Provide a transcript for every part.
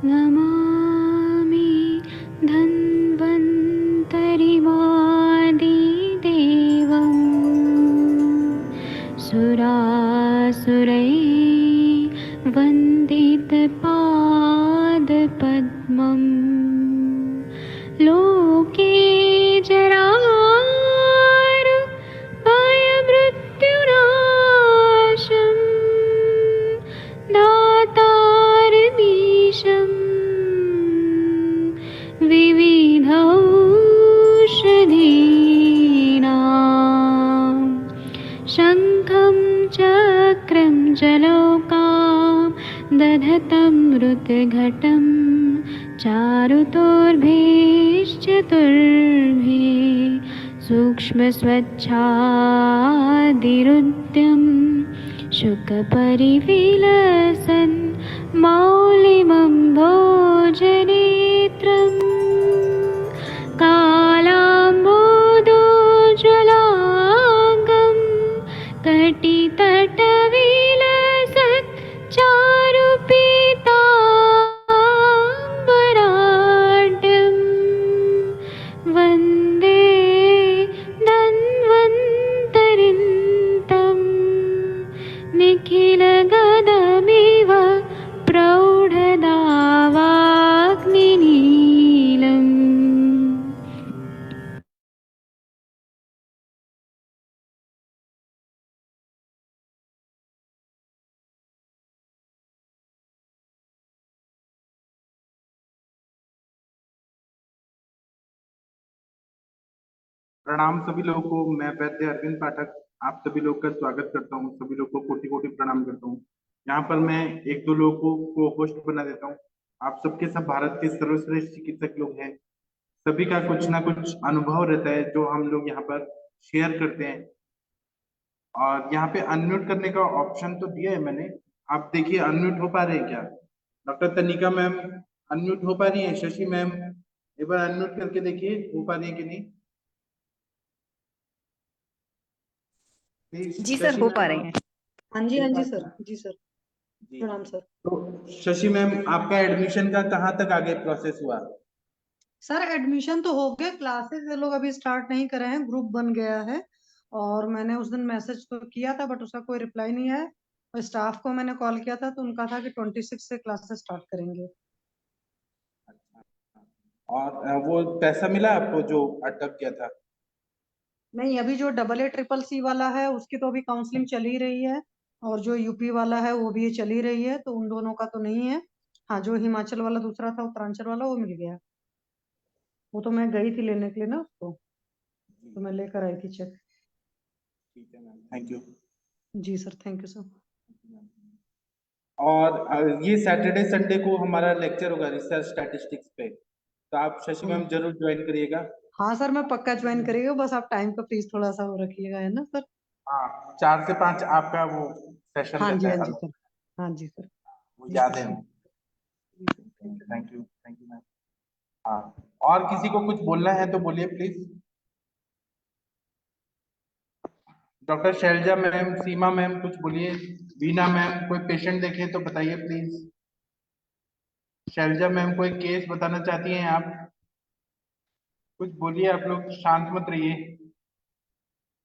नमामि धन्वन्तरिमादिदेवं सुरासुरैर्वन्दितपादपद्मं लोके जरामृत्युनाशं दातारमीशं विविधौषधीनां शङ्खं चक्रं जलौकां दधतं मृतघटं चारुतोर्भैश्चतुर्भे सूक्ष्मस्वच्छादिरुद्यं शुकपरिविलसन् मौलिमं भोजनेत्रं कालाम्बोदोज्ज्वलाङ्गं कटितटविलसत् चारुपीताम्बराढ्यं वन्दे धन्वन्तरिन्तं निखिलगदमिव प्रौढदावाग्निनीलम्। प्रणाम सभी लोगों को। मैं वैद्य अरविंद पाठक आप सभी लोग का स्वागत करता हूँ। सभी लोग को कोटि कोटि प्रणाम करता हूँ। यहाँ पर मैं एक दो लोगों को होस्ट बना देता हूँ। आप सबके सब भारत के सर्वश्रेष्ठ चिकित्सक लोग हैं। सभी का कुछ ना कुछ अनुभव रहता है जो हम लोग यहाँ पर शेयर करते हैं। और यहाँ पे अनम्यूट करने का ऑप्शन तो दिया है मैंने। आप देखिए अनम्यूट हो पा रहे हैं क्या? डॉक्टर तनिका मैम अनम्यूट हो पा रही है? शशि मैम एक बार अनम्यूट करके देखिए हो पा रही है कि नहीं। प्लीज जी सर, शशि हो पा मैम रहे हैं। हाँ जी, हाँ जी सर। जी सर, जी। प्रणाम सर। तो शशि मैम आपका एडमिशन का कहाँ तक आगे प्रोसेस हुआ? सर एडमिशन तो हो गया, क्लासेस ये लोग अभी स्टार्ट नहीं करे हैं, ग्रुप बन गया है। और मैंने उस दिन मैसेज तो किया था बट उसका कोई रिप्लाई नहीं आया। और स्टाफ को मैंने कॉल किया था तो उनका था कि 26 से क्लासेस स्टार्ट करेंगे। और वो पैसा मिला आपको जो अटक गया था? नहीं, अभी जो AA CCC वाला है उसकी तो अभी काउंसलिंग चल ही रही है। और जो यूपी वाला है वो भी चल ही रही है, तो उन दोनों का तो नहीं है। हाँ, जो हिमाचल वाला दूसरा था, उत्तरांचल वाला, वो मिल गया। वो तो मैं गई थी लेने के लिए ना उसको, तो मैं लेकर आई थी चेक। ठीक है मैम, थैंक यू। जी सर, थैंक यू सर। और ये सैटरडे संडे को हमारा लेक्चर होगा रिसर्च स्टैटिस्टिक्स पे, तो आप शशि मैम जरूर ज्वाइन करिएगा। हाँ सर, मैं पक्का ज्वाइन करेगा, बस आप टाइम का प्लीज थोड़ा सा वो रखिएगा, है ना सर। हाँ 4 से 5 आपका वो सेशन हाँ जी, रहता हाँ है जी अलग। सर। हाँ जी सर। वो जी याद सर, है थैंक मैम। यू। जी sir, thank you. Thank you ma'am. हाँ, और किसी को कुछ बोलना है तो बोलिए please. Doctor Shailaja ma'am, Seema ma'am कुछ बोलिए। बीना मैम कोई पेशेंट देखे तो बताइए प्लीज। शैलजा मैम कोई केस बताना चाहती हैं आप? कुछ बोलिए, आप लोग शांत मत रहिए।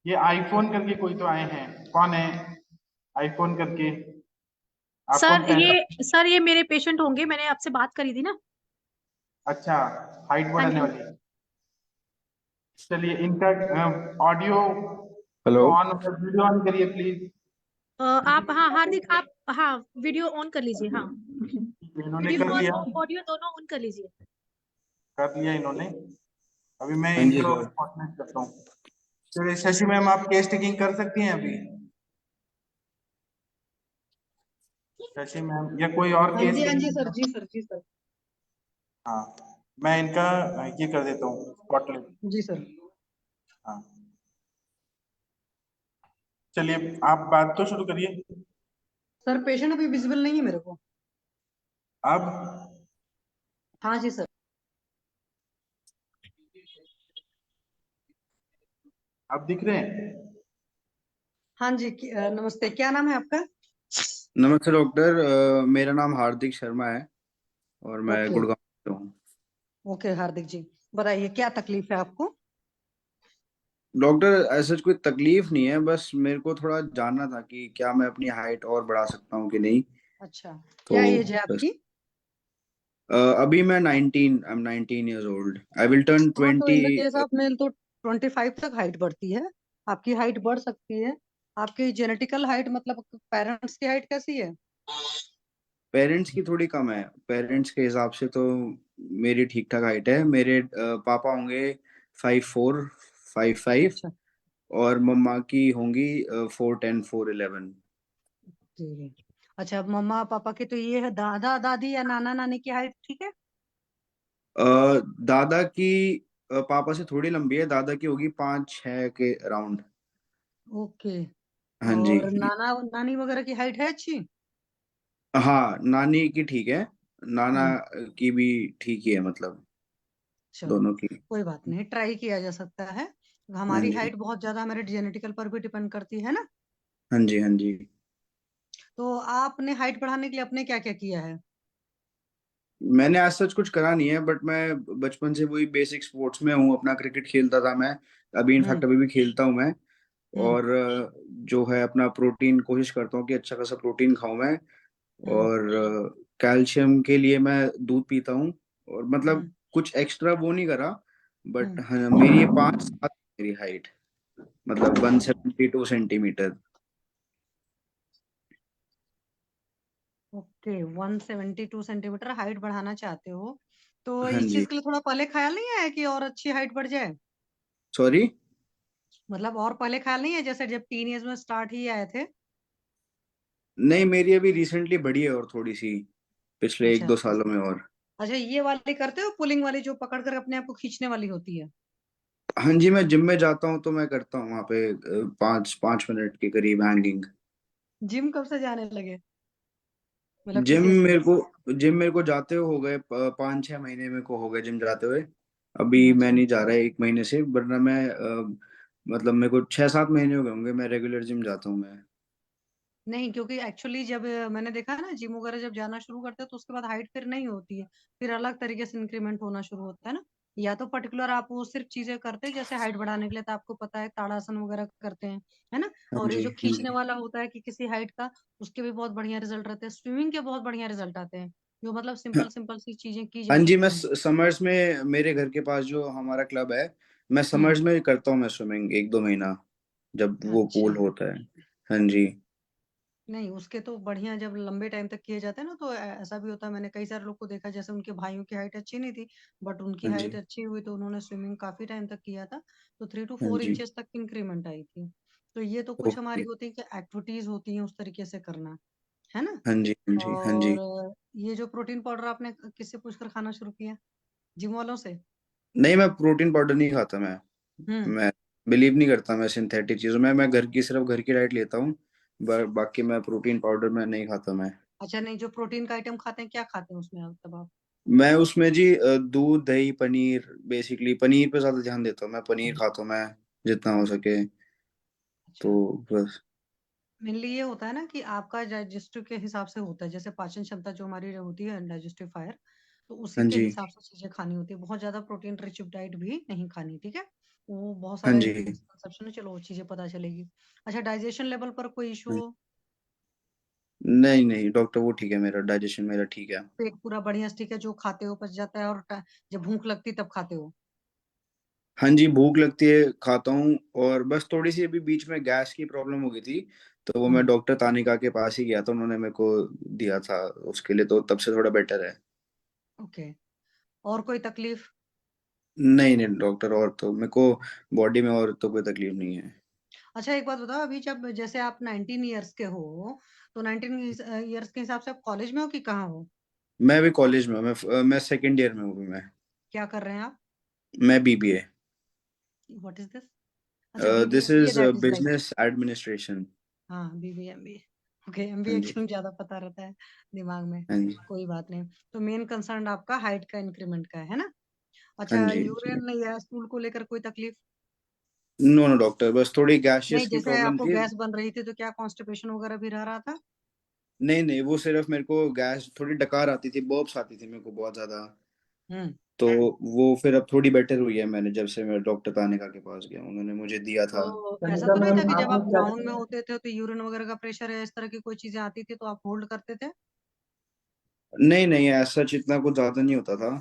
ये आईफोन करके कोई तो आए हैं, कौन है आईफोन करके? आपको सर ये मेरे पेशेंट होंगे, मैंने आपसे बात करी थी ना। अच्छा, हाइट हाँ बढ़ाने जी। वाली। चलिए इनका ऑडियो हेलो। तो ऑन, वीडियो ऑन करिए प्लीज। आप, हाँ हार्दिक, आप हाँ वीडियो ऑन कर लीजिए। हाँ, इन्होंने वीडियो कर और लिया। ऑडियो दोनों ऑन कर लीजिए। कर लिया इन्होंने। अभी मैं हाँ जी इंट्रो सर। कोऑर्डिनेट करता हूँ। चलिए शशि मैम आप केस टेकिंग कर सकती हैं अभी। शशि मैम या कोई और हाँ केस जी, हाँ जी सर। टेकिंग? जी सर, जी सर। हाँ, मैं इनका ये कर देता हूँ स्पॉटलाइट। जी सर। हाँ, चलिए आप बात तो शुरू करिए। सर पेशेंट अभी विजिबल नहीं है मेरे को। अब हाँ जी सर। अब दिख रहे हैं? हाँ जी, नमस्ते, क्या नाम है आपका? नमस्ते डॉक्टर, मेरा नाम हार्दिक शर्मा है। और मैं ओके गुड़गांव से हूँ। ओके हार्दिक जी, बताइए क्या तकलीफ है आपको? डॉक्टर ऐसा कोई तकलीफ नहीं है, बस मेरे को थोड़ा जानना था कि क्या मैं अपनी हाइट और बढ़ा सकता हूँ कि नहीं। अच्छा, तो क्या एज है बस आपकी? अभी मैं 19, I am 19 years old, I will turn हाँ, तो 20। In the case of male तो 25 तक हाइट बढ़ती है, आपकी हाइट बढ़ सकती है। आपकी जेनेटिकल हाइट मतलब पेरेंट्स की हाइट कैसी है? पेरेंट्स की थोड़ी कम है, पेरेंट्स के हिसाब से तो मेरी ठीक ठाक हाइट है। मेरे पापा होंगे 5'4", 5'5", अच्छा और मम्मा की होंगी 4'10", 4'11". जी। अच्छा, अब मम्मा पापा की तो ये है, दादा दादी या नाना नानी की हाइट ठीक है? दादा की पापा से थोड़ी लंबी है, दादा की होगी 5'6" के अराउंड। ओके। हाँ जी। और नाना नानी वगैरह की हाइट है अच्छी? हाँ, नानी की ठीक है, नाना हम्म, की भी ठीक ही है, मतलब चलो दोनों की। कोई बात नहीं, ट्राई किया जा सकता है। हाँ हमारी जी, हाइट बहुत ज्यादा हमारे जेनेटिकल पर भी डिपेंड करती है ना। हाँ जी, हाँ जी। तो आपने हाइट बढ़ाने के लिए आपने क्या क्या किया है? मैंने आज सच कुछ करा नहीं है, बट मैं बचपन से वही बेसिक स्पोर्ट्स में हूँ, अपना क्रिकेट खेलता था मैं। अभी हम्म इनफैक्ट अभी भी खेलता हूँ मैं। हम्म और जो है अपना प्रोटीन कोशिश करता हूँ कि अच्छा खासा प्रोटीन खाऊं मैं। हम्म और कैल्शियम के लिए मैं दूध पीता हूँ। और मतलब हम्म कुछ एक्स्ट्रा वो नहीं करा। बट हम्म हाँ, मेरी ये 5'7" मेरी हाइट, मतलब 172 सेंटीमीटर। ओके, 172 सेंटीमीटर हाइट बढ़ाना चाहते हो, तो हाँ इस जी। चीज के लिए थोड़ा पहले ख्याल नहीं आया कि और अच्छी हाइट बढ़ जाए? सॉरी। मतलब और पहले ख्याल नहीं है, जैसे जब टीन एज में स्टार्ट ही आए थे? नहीं, मेरी अभी रिसेंटली बढ़ी है और थोड़ी सी, पिछले एक अच्छा दो सालों में और। अच्छा, ये वाली करते हो पुलिंग वाली, जो पकड़ कर अपने आप को खींचने वाली होती है? हाँ जी, मैं जिम में जाता हूँ तो मैं करता हूँ वहाँ पे 5 5 मिनट के करीब हैंगिंग। जिम कब से जाने लगे, मतलब जिम किस एज में? जिम मेरे को जाते हुए हो गए 5 6 महीने मेरे को हो गए जिम जाते हुए। अभी मैं अच्छा नहीं जा रहा 1 महीने से, वरना मैं मतलब मेरे को 6 7 महीने हो गए होंगे, मैं रेगुलर जिम जाता हूँ मैं। नहीं, क्योंकि एक्चुअली जब मैंने देखा है ना, जिम वगैरह जब जाना शुरू करते हैं तो उसके बाद हाइट फिर नहीं होती है, फिर अलग तरीके से इंक्रीमेंट होना शुरू होता है ना। या तो पर्टिकुलर आप वो सिर्फ चीजें करते हैं जैसे हाइट बढ़ाने के लिए, तो आपको पता है ताड़ासन वगैरह करते हैं, है ना। हाँ और ये जी, जो हाँ खींचने जी, वाला होता है कि किसी हाइट का, उसके भी बहुत बढ़िया रिजल्ट रहते हैं, स्विमिंग के बहुत बढ़िया रिजल्ट आते हैं, जो मतलब हाँ। सिंपल सिंपल सी चीजें की हाँ जा जी, मैं सकती हैं। समर्स में मेरे घर के पास जो हमारा क्लब है, मैं हम्म। समर्स में करता हूँ मैं स्विमिंग 1 2 महीना, जब वो अच्छा, पूल होता है। हाँ जी, नहीं उसके तो बढ़िया, जब लंबे टाइम तक किए जाते हैं ना तो ऐसा भी होता है, मैंने कई सारे लोग को देखा, जैसे उनके भाइयों की हाइट अच्छी नहीं थी, बट उनकी हाँ हाइट जी, अच्छी हुई तो उन्होंने स्विमिंग काफी टाइम तक किया था, तो 3 to 4 हाँ जी। इंचेस तक इंक्रीमेंट आई थी। तो ये तो कुछ हमारी ओके। होती है कि एक्टिविटीज होती हैं उस तरीके से करना, है ना। हाँ जी, हाँ जी, हाँ जी। और ये जो प्रोटीन पाउडर आपने किससे पूछकर खाना शुरू किया, जिम वालों से? नहीं, मैं प्रोटीन पाउडर नहीं खाता हम्म। मैं बिलीव नहीं करता मैं सिंथेटिक चीजों में। मैं सिर्फ घर की डाइट लेता हूँ। बाकी मैं प्रोटीन पाउडर में नहीं खाता मैं। अच्छा, नहीं जो प्रोटीन का आइटम खाते हैं, क्या खाते हैं उसमें तब आप? मैं उसमें जी दूध दही पनीर, बेसिकली पनीर पे ज्यादा ध्यान देता हूँ, मैं पनीर खाता हूँ मैं, जितना हो सके। तो अच्छा, बस। मेनली ये होता है ना कि आपका डाइजेस्टिव के हिसाब से होता है, जैसे पाचन क्षमता जो हमारी होती है, डाइजेस्टिव फायर, तो उसी हाँ के जी, हिसाब से चीजें खानी होती है, बहुत ज्यादा प्रोटीन रिच डाइट भी नहीं खानी, ठीक है। वो बहुत हाँ सारे जी, मिसकंसेप्शन है, चलो वो चीजें पता चलेगी। अच्छा, डाइजेशन लेवल पर कोई इशू हाँ। हो? नहीं नहीं डॉक्टर, वो ठीक है, मेरा डाइजेशन मेरा ठीक है। पेट पूरा बढ़िया ठीक है, जो खाते हो पच जाता है, और जब भूख लगती तब खाते हो? हाँ जी, भूख लगती है खाता हूँ। और बस थोड़ी सी अभी बीच में गैस की प्रॉब्लम हो गई थी, तो वो मैं हम्म। डॉक्टर तानिका के पास ही गया था, उन्होंने मेरे को दिया था उसके लिए, तो तब से थोड़ा बेटर है। ओके, और कोई तकलीफ? नहीं नहीं डॉक्टर, और तो मेरे को बॉडी में और तो कोई तकलीफ नहीं है। अच्छा, एक बात बताओ, अभी जब जैसे आप 19 ईयर्स के हो, तो 19 ईयर्स के हिसाब से आप कॉलेज में हो कि कहाँ हो? मैं अभी कॉलेज में हूँ, मैं सेकेंड ईयर में हूँ अभी मैं। क्या कर रहे हैं आप? मैं बीबीए। What is this? अच्छा, BBA this MBA, is that is like, business administration. हाँ बीबीए एमबीए। ओके, हाँ एमबीए जी, एक्चुअली ज्यादा पता रहता है दिमाग में। हाँ जी, कोई बात नहीं। तो मेन कंसर्न आपका हाइट का इंक्रीमेंट का है ना? हाँ अच्छा, जी, जी। यूरिन या स्टूल को लेकर कोई तकलीफ? नो नो डॉक्टर, बस थोड़ी नहीं, गैशियस की जैसे प्रॉब्लम आपको थी। गैस बन रही थी तो क्या कॉन्स्टिपेशन वगैरह भी रह रहा था? नहीं नहीं, वो सिर्फ मेरे को गैस, थोड़ी डकार आती थी, बर्ब्स आती थी मेरे को बहुत ज्यादा। हम्म। तो वो फिर अब थोड़ी बेटर हुई है, मैंने जब से मैं डॉक्टर तानिका के पास गया, उन्होंने मुझे दिया था। तो ऐसा तनिका तो नहीं था मैम कि जब आपने आप क्या गाउन में होते थे तो यूरिन वगैरह का प्रेशर है, इस तरह की कोई चीजें आती थी तो आप होल्ड करते थे? नहीं नहीं, ऐसा सच इतना कुछ ज्यादा नहीं होता था।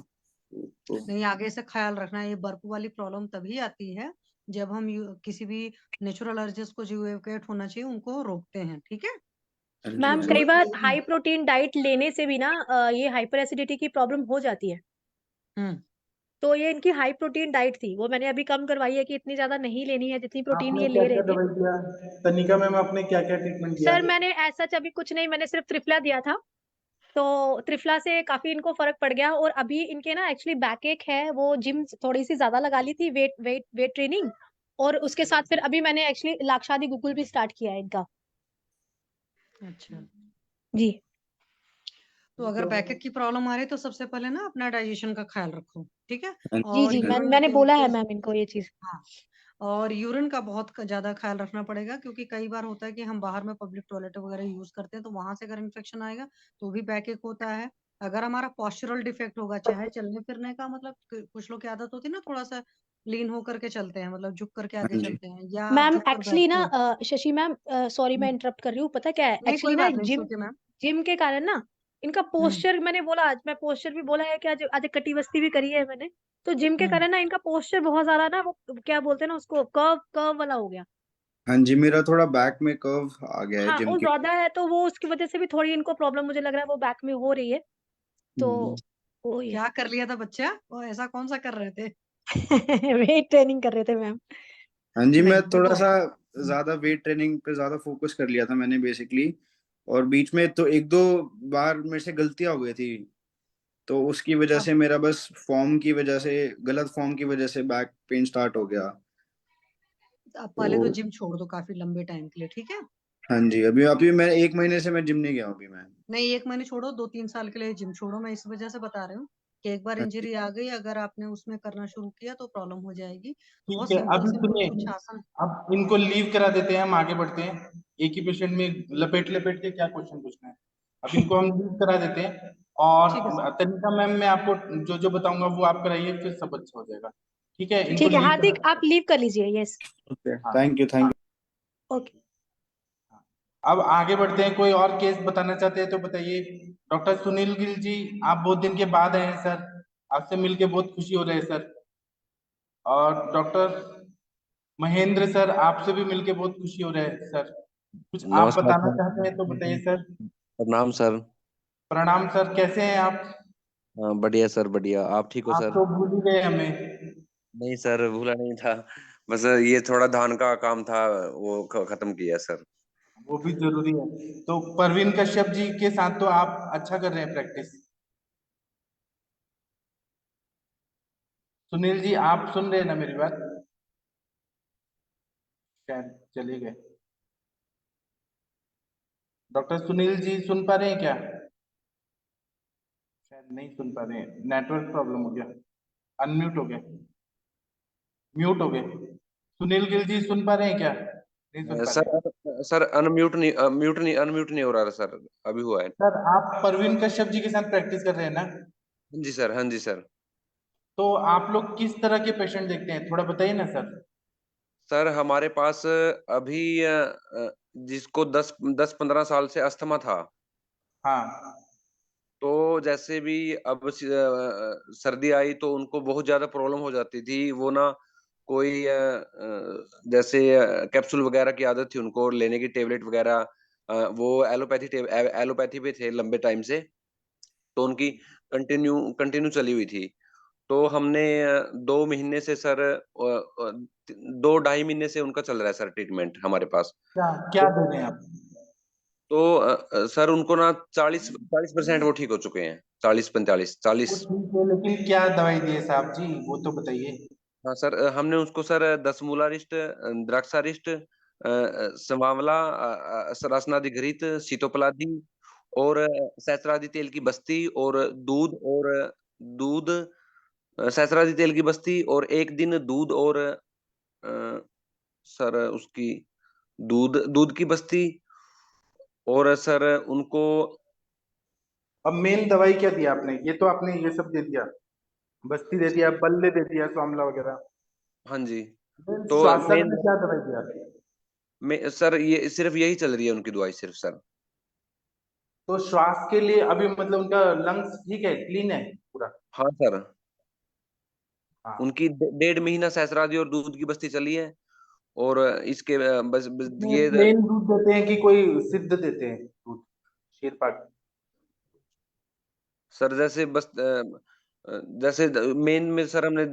तो नहीं, आगे से ख्याल रखना, ये बर्फ वाली प्रॉब्लम तभी आती है जब हम किसी भी नेचुरल अर्जेस को जो इवेकुएट होना चाहिए उनको रोकते हैं, ठीक है? हाँ जी मैम हाँ कई जी। बार हाई प्रोटीन डाइट लेने से भी ना ये हाइपर एसिडिटी की प्रॉब्लम हो जाती है। हम्म। तो ये इनकी हाई प्रोटीन डाइट थी, वो मैंने अभी कम करवाई है कि इतनी ज्यादा नहीं लेनी है जितनी प्रोटीन आपने ये क्या ले रहे क्या थे। दवाई दिया? तनिका मैम आपने क्या क्या ट्रीटमेंट दिया? सर मैंने ऐसा अभी कुछ नहीं, मैंने सिर्फ त्रिफला दिया था। तो त्रिफला से काफी इनको फर्क पड़ गया, और अभी इनके ना एक्चुअली बैक एक है, वो जिम थोड़ी सी ज्यादा लगा ली थी, वेट ट्रेनिंग। और उसके साथ फिर अभी मैंने एक्चुअली लाक्षादी गुगुल भी स्टार्ट किया है इनका। अच्छा। जी। तो अगर बैकएक की प्रॉब्लम आ रही है तो सबसे पहले ना अपना डाइजेशन का ख्याल रखो, ठीक है? हाँ जी और जी, जी, हाँ यूरिन मैंने बोला है इनकेस, मैम इनको ये चीज। हाँ, और यूरिन का बहुत ज्यादा ख्याल रखना पड़ेगा, क्योंकि कई बार होता है कि हम बाहर में पब्लिक टॉयलेट वगैरह यूज करते हैं तो वहां से अगर इन्फेक्शन आएगा तो भी बैकएक होता है। अगर हमारा पॉस्चरल डिफेक्ट होगा, चाहे चलने फिरने का, मतलब कुछ लोग की आदत होती है ना थोड़ा सा लीन होकर के चलते हैं, मतलब झुक करके आगे हाँ जी। चलते हैं, या आप मैम झुक कर एक्चुअली बैठते ना हो। शशि मैम, सॉरी मैं इंटरप्ट कर रही हूँ, पता क्या है नहीं, एक्चुअली कोई ना बात नहीं, जिम श्रुति मैम। जिम के कारण ना इनका हम्म। पोस्चर, मैंने बोला आज मैं पोस्चर भी बोला है कि आज आज कटी बस्ती भी करी है मैंने। तो जिम के हम्म। कारण ना इनका पोस्चर बहुत ज्यादा ना, वो क्या बोलते हैं ना उसको, कर्व कर्व वाला हो गया। हाँ जी, मेरा थोड़ा बैक में कर्व आ गया है हाँ जिम वो की। ज्यादा है, तो वो उसकी वजह से भी थोड़ी इनको प्रॉब्लम मुझे लग रहा है वो बैक में हो रही है। तो हम्म। वो ये क्या कर लिया था बच्चा, वो ऐसा कौन सा कर रहे थे? वेट ट्रेनिंग कर रहे थे मैम। हाँ जी, मैं नहीं, थोड़ा देखो। सा ज्यादा वेट ट्रेनिंग पे ज्यादा फोकस कर लिया था मैंने बेसिकली। और बीच में तो एक दो बार मेरे से गलतियां हो गई थी, तो उसकी वजह अब से मेरा बस फॉर्म की वजह से, गलत फॉर्म की वजह से बैक पेन स्टार्ट हो गया। अब तो पहले तो जिम छोड़ दो काफी लंबे टाइम के लिए, ठीक है? हाँ जी, अभी अभी मैं 1 महीने से मैं जिम नहीं गया हूँ अभी मैं। नहीं, 1 महीने छोड़ो, 2-3 साल के लिए जिम छोड़ो, मैं इस वजह से बता रही हूँ कि एक बार हाँ जी। इंजरी आ गई, अगर आपने उसमें करना शुरू किया तो प्रॉब्लम हो जाएगी। तो ठीक बहुत है, सिंपल अभी सिंपल सुनिए, कुछ आसन। अब इनको लीव करा देते हैं, हम आगे बढ़ते हैं। एक ही पेशेंट में लपेट लपेट के क्या क्वेश्चन पूछना है? अब इनको हम लीव करा देते हैं, और ठीक है सर। तनिका मैम मैं आपको जो जो बताऊंगा वो आप कराइए, फिर सब अच्छा हो जाएगा। ठीक है, इनको ठीक है लीव करा हार्दिक, देते आप हैं। लीव कर लीजिए। यस। ओके, हाँ थैंक यू हाँ थैंक ओके। हाँ। अब आगे बढ़ते हैं, कोई और केस बताना चाहते हैं तो बताइए। डॉक्टर सुनील गिल जी, आप बहुत दिन के बाद आए हैं सर, आपसे मिलके बहुत खुशी हो रही है सर। और डॉक्टर महेंद्र सर, आपसे भी मिलके बहुत खुशी हो रहा है सर। कुछ आप नमस्कार बताना सर। चाहते हैं तो बताइए सर। प्रणाम सर। प्रणाम सर, कैसे हैं आप? हाँ, बढ़िया सर बढ़िया। आप ठीक हो आप सर? तो भूल ही गए हमें। नहीं सर, भूला नहीं था। बस ये थोड़ा धान का काम था, वो खत्म किया सर। वो भी जरूरी है। तो परवीन कश्यप जी के साथ तो आप अच्छा कर रहे हैं प्रैक्टिस। सुनील जी, आप सुन रहे हैं ना मेरी बात? शायद चले गए। डॉक्टर सुनील जी सुन पा रहे हैं क्या? शायद नहीं सुन पा रहे हैं, नेटवर्क प्रॉब्लम हो गया, अनम्यूट हो गए, म्यूट हो गए। सुनील गिल जी सुन पा रहे हैं क्या? नहीं सुन पा रहे हैं। सर अनम्यूट नहीं हो रहा सर। अभी हुआ है। सर आप परवीन कश्यप जी के साथ प्रैक्टिस कर रहे हैं ना? हाँ जी सर, हाँ जी सर। तो आप लोग किस तरह के पेशेंट देखते हैं, थोड़ा बताइए ना सर। सर हमारे पास अभी जिसको 10-15 साल से अस्थमा था, हाँ तो जैसे भी अब सर्दी आई तो उनको बहुत ज्यादा प्रॉब्लम हो जाती थी। वो ना कोई जैसे कैप्सूल वगैरह की आदत थी उनको लेने की, टेबलेट वगैरह। वो एलोपैथी पे थे लंबे टाइम से, तो उनकी कंटिन्यू कंटिन्यू चली हुई थी। तो हमने 2 महीने से सर, 2-2.5 महीने से उनका चल रहा है सर ट्रीटमेंट हमारे पास। क्या क्या दे रहे हैं आप? तो सर उनको ना 40% वो ठीक हो चुके हैं। 40-45-40। वो ठीक है, लेकिन क्या दवाई दी है साहब जी, वो तो बताइए। हाँ सर, हमने उसको सर 10 मूलारिष्ट, द्राक्षारिष्ट, संवावला, सरासनादि घृत, सीतोपलादी और सहस्त्रादि तेल की बस्ती और दूध, सहस्त्रादि तेल की बस्ती और एक दिन दूध और सर उसकी दूध दूध की बस्ती और सर उनको अब मेन दवाई क्या दिया आपने? ये तो आपने ये सब दे दिया, बस्ती दे दिया, बल्ले दे दिया, स्वामला वगैरह। हाँ जी, मेन तो श्वासक मेन में क्या दवाई दिया? में सर ये सिर्फ यही चल रही है उनकी दवाई सिर्फ सर। तो श्वास के लिए अभी मतलब उनका लंग्स ठीक है, क्लीन है पूरा? हाँ सर, हाँ। उनकी 1.5 महीना सहस्रादी और दूध की बस्ती चली है। और इसके बस ये प्लेन दूध देते हैं कि कोई सिद्ध देते हैं दूध, शीरपाग? सर जैसे जैसे मेन में सर हमने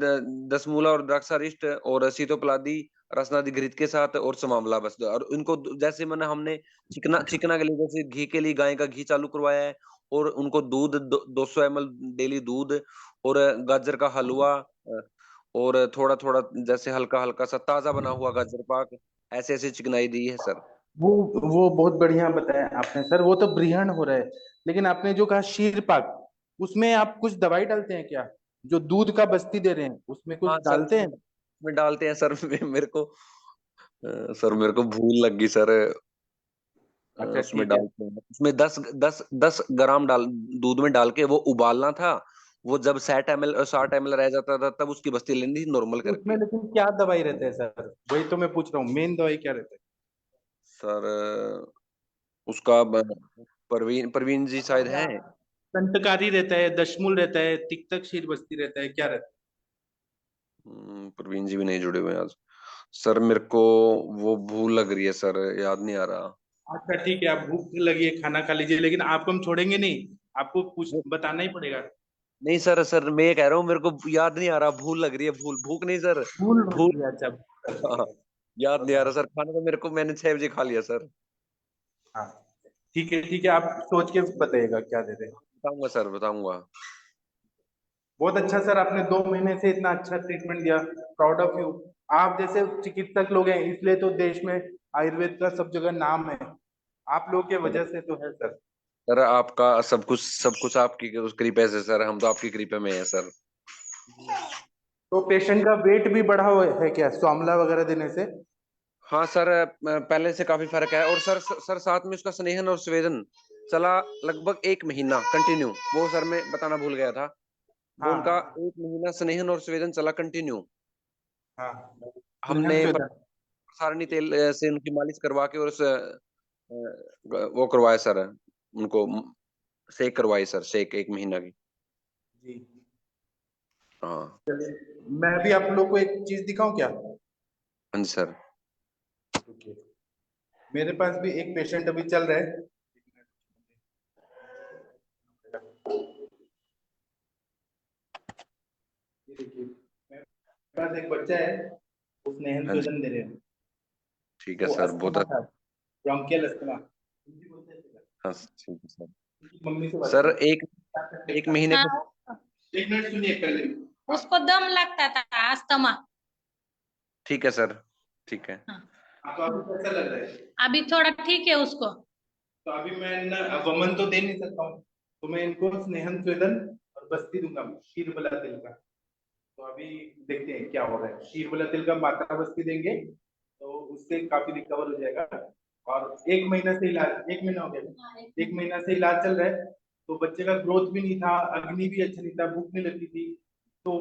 दसमूला और द्राक्षारिष्ट और सीतोपलादी रसनादि घृत के साथ और समावला बस। और इनको जैसे मैंने हमने चिकना के लिए जैसे घी के लिए गाय का घी चालू करवाया है। और उनको दूध 200 ml डेली दूध और गाजर का हलवा और थोड़ा थोड़ा जैसे हल्का हल्का सा ताजा बना हुआ गाजर पाक, ऐसे ऐसे चिकनाई दी है सर। वो वो बहुत बढ़िया बताया आपने सर, वो तो बृहण हो रहा है। लेकिन आपने जो कहा शीरपाग, उसमें आप कुछ दवाई डालते हैं क्या? जो दूध का बस्ती दे रहे हैं उसमें कुछ हाँ सर, डालते हैं? उसमें डालते हैं सर। मेरे को सर मेरे को भूल लग गई सर। अच्छा उसमें ठीक है। डालते हैं, उसमें 10 ग्राम डाल दूध में डाल के वो उबालना था। वो जब 60 ml और 60 ml रह जाता था तब उसकी बस्ती लेनी थी नॉर्मल तो उसमें करके। लेकिन क्या दवाई रहता है सर? वही तो मैं पूछ रहा हूँ, मेन दवाई क्या रहता है? सर उसका परवीन परवीन जी शायद है। कंटकारी रहता है, दशमूल रहता है, तिक्तक शीर बस्ती रहता है, क्या रहता परवीन जी भी नहीं जुड़े हुए हैं आज। सर मेरे को वो भूल लग रही है सर, याद नहीं आ रहा। है? अच्छा ठीक है, आप भूख लगी है खाना खा लीजिए, लेकिन आपको हम छोड़ेंगे नहीं, आपको कुछ बताना ही पड़ेगा। नहीं सर, सर मैं ये कह रहा हूँ मेरे को याद नहीं आ रहा, भूल लग रही है, भूख नहीं सर। भूल भूल। गया? अच्छा। हाँ, याद नहीं आ रहा सर, खाना तो मेरे को मैंने 6 बजे खा लिया सर। हाँ ठीक है, आप सोच के बताइएगा क्या दे रहे हैं। बताऊंगा सर, बताऊंगा। बहुत अच्छा सर, आपने 2 महीने से इतना अच्छा ट्रीटमेंट दिया, प्राउड ऑफ यू। आप जैसे चिकित्सक लोग हैं इसलिए तो देश में आयुर्वेद का सब जगह नाम है, आप लोगों की वजह से तो है सर। सर आपका सब कुछ आपकी उस कृपा से सर, हम तो आपकी कृपा में है सर। तो पेशेंट का वेट भी बढ़ा हुआ है क्या स्वामला वगैरह देने से? हाँ सर, पहले से काफी फर्क है। और सर साथ में उसका स्नेहन और स्वेदन चला लगभग 1 महीना कंटिन्यू। वो सर मैं बताना भूल गया था। वो उनका हाँ 1 महीना स्नेहन और स्वेदन चला कंटिन्यू। हाँ। हमने स्नेहन स्वेदन। सारणी तेल से उनकी मालिश करवा के और वो करवाया सर उनको, शेक करवाई सर, शेक 1 महीना की। जी। हाँ। मैं भी आप लोग को एक चीज दिखाऊं क्या? हाँ जी सर। रुकिए। मेरे पास भी एक पेशेंट अभी चल रहा है। ये देखिए, मेरे पास एक बच्चा है, वो स्नेहन हाँ जी, स्वेदन दे रहे हैं। ठीक है वो सर, बहुत अस्थमा अच्छा। था, ब्रोंकियल अस्थमा। हिंदी बोलते हैं सर। हाँ ठीक है सर। उसकी मम्मी से बात सर करो। एक एक महीने हाँ, पे। 1 मिनट सुनिए पहले। उसको दम लगता था, अस्थमा। ठीक है सर, ठीक है। हाँ, आपको अभी कैसा लग रहा है? अभी थोड़ा ठीक है उसको। तो अभी मैं न वमन तो दे नहीं सकता हूँ, तो मैं इनको स्नेहन स्वेदन और बस्ती दूंगा, शीर बला तिल का। तो अभी देखते हैं क्या हो रहा है। शीर बला तिल का मात्रा बस्ती देंगे तो उससे काफी रिकवर हो जाएगा। और 1 महीना से इलाज, 1 महीना हो गया, 1 महीना से इलाज चल रहा है। तो बच्चे का ग्रोथ भी नहीं था, अग्नि भी अच्छा नहीं था, भूख नहीं लगती थी। तो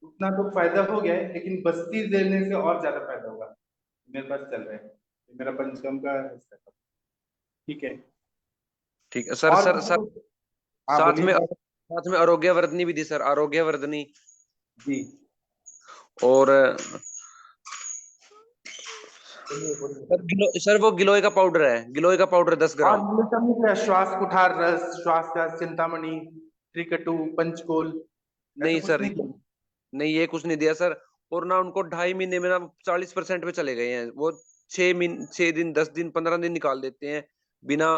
उतना तो फायदा हो गया है, लेकिन बस्ती देने से और ज्यादा फायदा होगा। मेरे पास चल रहा है, मेरा पंचकर्म का setup। ठीक है। ठीक है सर। और सर हाँ बोलिए। साथ में आरोग्य वर्धनी भी दी सर, आरोग्य वर्धनी। जी और बोलिए बोलिए। सर वो गिलोय का पाउडर है, गिलोय का पाउडर 10 और ग्राम ये सब नहीं, श्वास कुठार रस, श्वास का चिंतामणि, त्रिकटु, पंचकोल, ऐसा नहीं कुछ सर, नहीं है? नहीं ये कुछ नहीं दिया सर। और ना उनको 2.5 महीने में ना 40% पे चले गए हैं वो। 6 दिन 10 दिन 15 दिन निकाल देते हैं बिना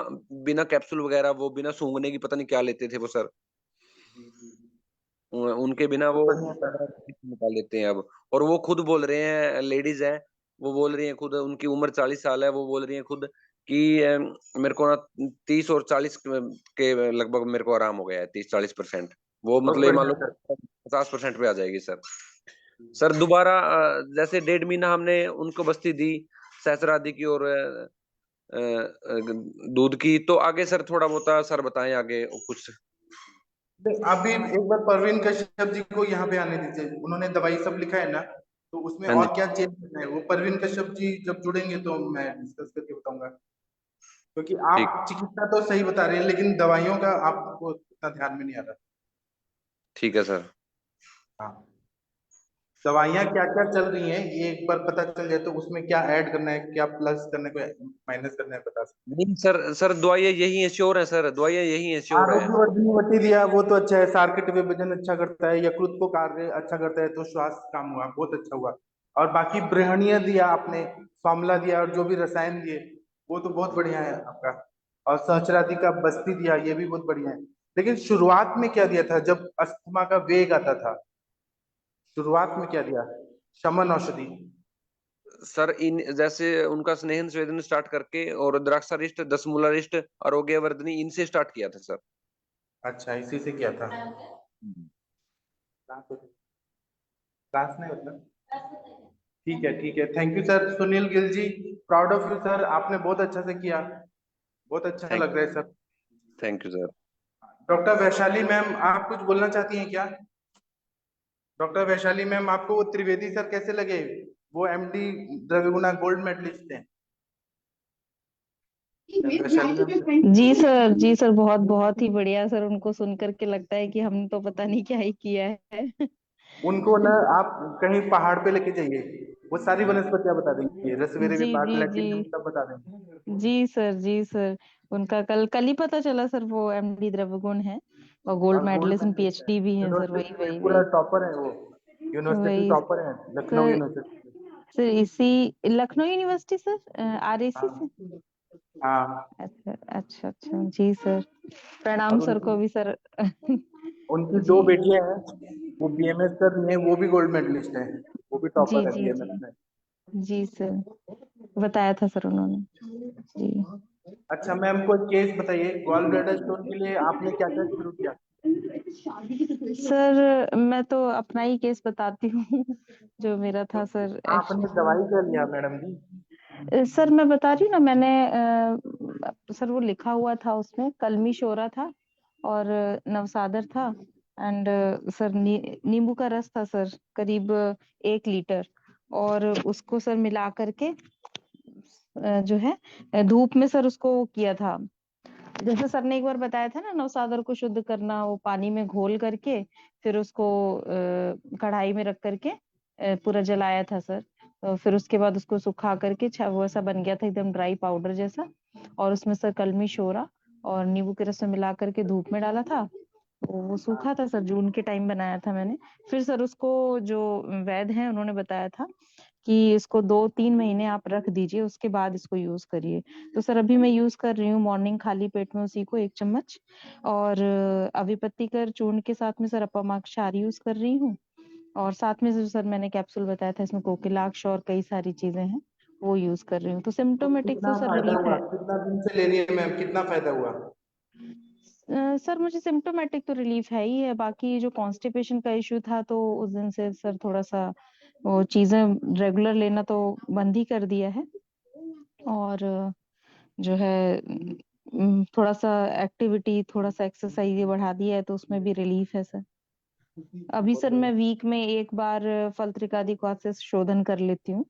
बिना कैप्सूल वगैरह, वो बिना सूंघने की पता नहीं क्या लेते थे वो सर। जी जी। उनके बिना तो वो बढ़िया सर। 15 दिन निकाल लेते हैं अब। और वो खुद बोल रहे हैं, लेडीज है, वो बोल रही हैं खुद, उनकी उम्र 40 साल है, वो बोल रही हैं खुद कि मेरे को ना 30 और 40 के लगभग मेरे को आराम हो गया है, 30-40%। वो बहुत मतलब ये मान बढ़िया लो सर। 50% पे आ जाएगी सर। सर दोबारा जैसे 1.5 महीना हमने उनको बस्ती दी सहस्रादि की और दूध की। तो आगे सर थोड़ा बहुत सर बताएं आगे कुछ। अभी एक बार परवीन कश्यप जी को यहाँ पे आने दीजिए, उन्होंने दवाई सब लिखा है ना, तो उसमें हाँ जी। और क्या चेंज करना है वो परवीन कश्यप जी जब जुड़ेंगे तो मैं डिस्कस करके बताऊंगा, क्योंकि ठीक। आप चिकित्सा तो सही बता रहे हैं लेकिन दवाइयों का आपको इतना ध्यान में नहीं आ रहा। ठीक है सर। हाँ, दवाइयाँ क्या क्या चल रही हैं ये एक बार पता चल जाए तो उसमें क्या ऐड करना है, क्या प्लस करना है, माइनस करना है, बता सकते हैं। नहीं सर, सर दवाइयाँ यही है, श्योर है सर, दवाइयाँ यही है, श्योर है। आरोग्यवर्धिनी दिया वो तो अच्छा है, सार्किट विभेदन अच्छा करता है, यकृत को कार्य अच्छा करता है, तो स्वास्थ्य काम हुआ, बहुत अच्छा हुआ। और बाकी बृहणीय दिया आपने, फार्मूला दिया और जो भी रसायन दिए वो तो बहुत बढ़िया है आपका। और सहस्रादि का बस्ती दिया, ये भी बहुत बढ़िया है। लेकिन शुरुआत में क्या दिया था जब अस्थमा का वेग आता था, शुरुआत में क्या दिया? शमन औषधि। सर इन जैसे उनका स्नेहन स्वेदन स्टार्ट करके और द्राक्षारिष्ट, दसमूलारिष्ट, आरोग्यवर्धिनी, इनसे स्टार्ट किया था सर। अच्छा, इसी से किया था। क्लास नहीं होता। ठीक है, ठीक है, thank you sir. Sunil Gill ji, proud of you sir, आपने बहुत अच्छा से किया, बहुत अच्छा थैंक लग रहा है sir. Thank you sir. Doctor Vaishali ma'am, आप कुछ बोलना चाहती हैं क्या? डॉक्टर वैशाली मैम, आपको वो त्रिवेदी सर कैसे लगे? वो एमडी द्रव्यगुणा गोल्ड मेडलिस्ट हैं। वैशाली मैम, जी सर, बहुत बहुत ही बढ़िया सर। उनको सुन करके लगता है कि हमने तो पता नहीं क्या ही किया है। उनको ना आप कहीं पहाड़ पे लेके जाइए, वो सारी वनस्पतियां बता देंगे, रसवेरे जी विपाक, जी जी लैटिनम सब बता देंगे। जी सर। उनका कल कल ही पता चला सर, वो एमडी द्रव्यगुण है और गोल्ड और गोल्ड मेडलिस्ट इन मेडलिस्ट है, पीएचडी भी हैं सर। वही यूनिवर्सिटी वही में पूरा वही टॉपर है वो, यूनिवर्सिटी वही टॉपर है, लखनऊ सर। यूनिवर्सिटी। सर इसी लखनऊ यूनिवर्सिटी सर, आरएसी हाँ, से। हाँ। अच्छा अच्छा अच्छा जी सर, प्रणाम और सर को उनकी भी सर। उनकी जी दो बेटियां हैं, वो बीएमएस कर रही हैं, वो भी गोल्ड मेडलिस्ट हैं, वो भी जी टॉपर है जी बीएमएस जी में। जी सर, बताया था सर उन्होंने। जी अच्छा मैम, कोई केस बताइए, गॉल ब्लैडर स्टोन के लिए आपने क्या क्या शुरू किया? सर मैं तो अपना ही केस बताती हूँ जो मेरा था सर। आपने दवाई क्या लिया मैडम जी? सर मैं बता रही हूँ ना, मैंने सर वो लिखा हुआ था उसमें, कलमी शोरा था और नवसादर था एंड सर नींबू का रस था सर, करीब 1 लीटर। और उसको सर मिला करके जो है धूप में सर उसको किया था। जैसे सर ने एक बार बताया था ना, नवसादर को शुद्ध करना, वो पानी में घोल करके फिर उसको कढ़ाई में रख करके पूरा जलाया था सर। फिर उसके बाद उसको सुखा करके वो ऐसा बन गया था एकदम ड्राई पाउडर जैसा। और उसमें सर कलमी शोरा और नींबू के रस में मिला करके धूप में डाला था। तो वो सूखा था सर, जून के टाइम बनाया था मैंने। फिर सर उसको जो वैद्य हैं उन्होंने बताया था कि इसको 2-3 महीने आप रख दीजिए, उसके बाद इसको यूज करिए। तो सर अभी मैं यूज कर रही हूँ मॉर्निंग खाली पेट में उसी को 1 चम्मच। और अभिपत्तिकर चूर्ण के साथ में सर अपमाक्षार यूज कर रही हूँ। और साथ में जो सर मैंने कैप्सूल बताया था, इसमें कोकिलाक्ष और कई सारी चीजें हैं, वो यूज कर रही हूँ। तो तो सिम्टोमेटिक कितना तो सर फायदा रिलीफ हुआ, है। कितना दिन से ले रही है मैम, कितना फायदा हुआ? सर मुझे सिम्टोमेटिक तो रिलीफ है ही है, बाकी जो कॉन्स्टिपेशन का इश्यू था तो उस दिन से सर थोड़ा सा वो चीजें रेगुलर लेना तो बंद ही कर दिया है। और जो है थोड़ा सा एक्टिविटी, थोड़ा सा एक्सरसाइज ये बढ़ा दिया है, तो उसमें भी रिलीफ है सर। अभी बहुत सर मैं बढ़िया। वीक में एक बार फलत्रिकादि से शोधन कर लेती हूँ,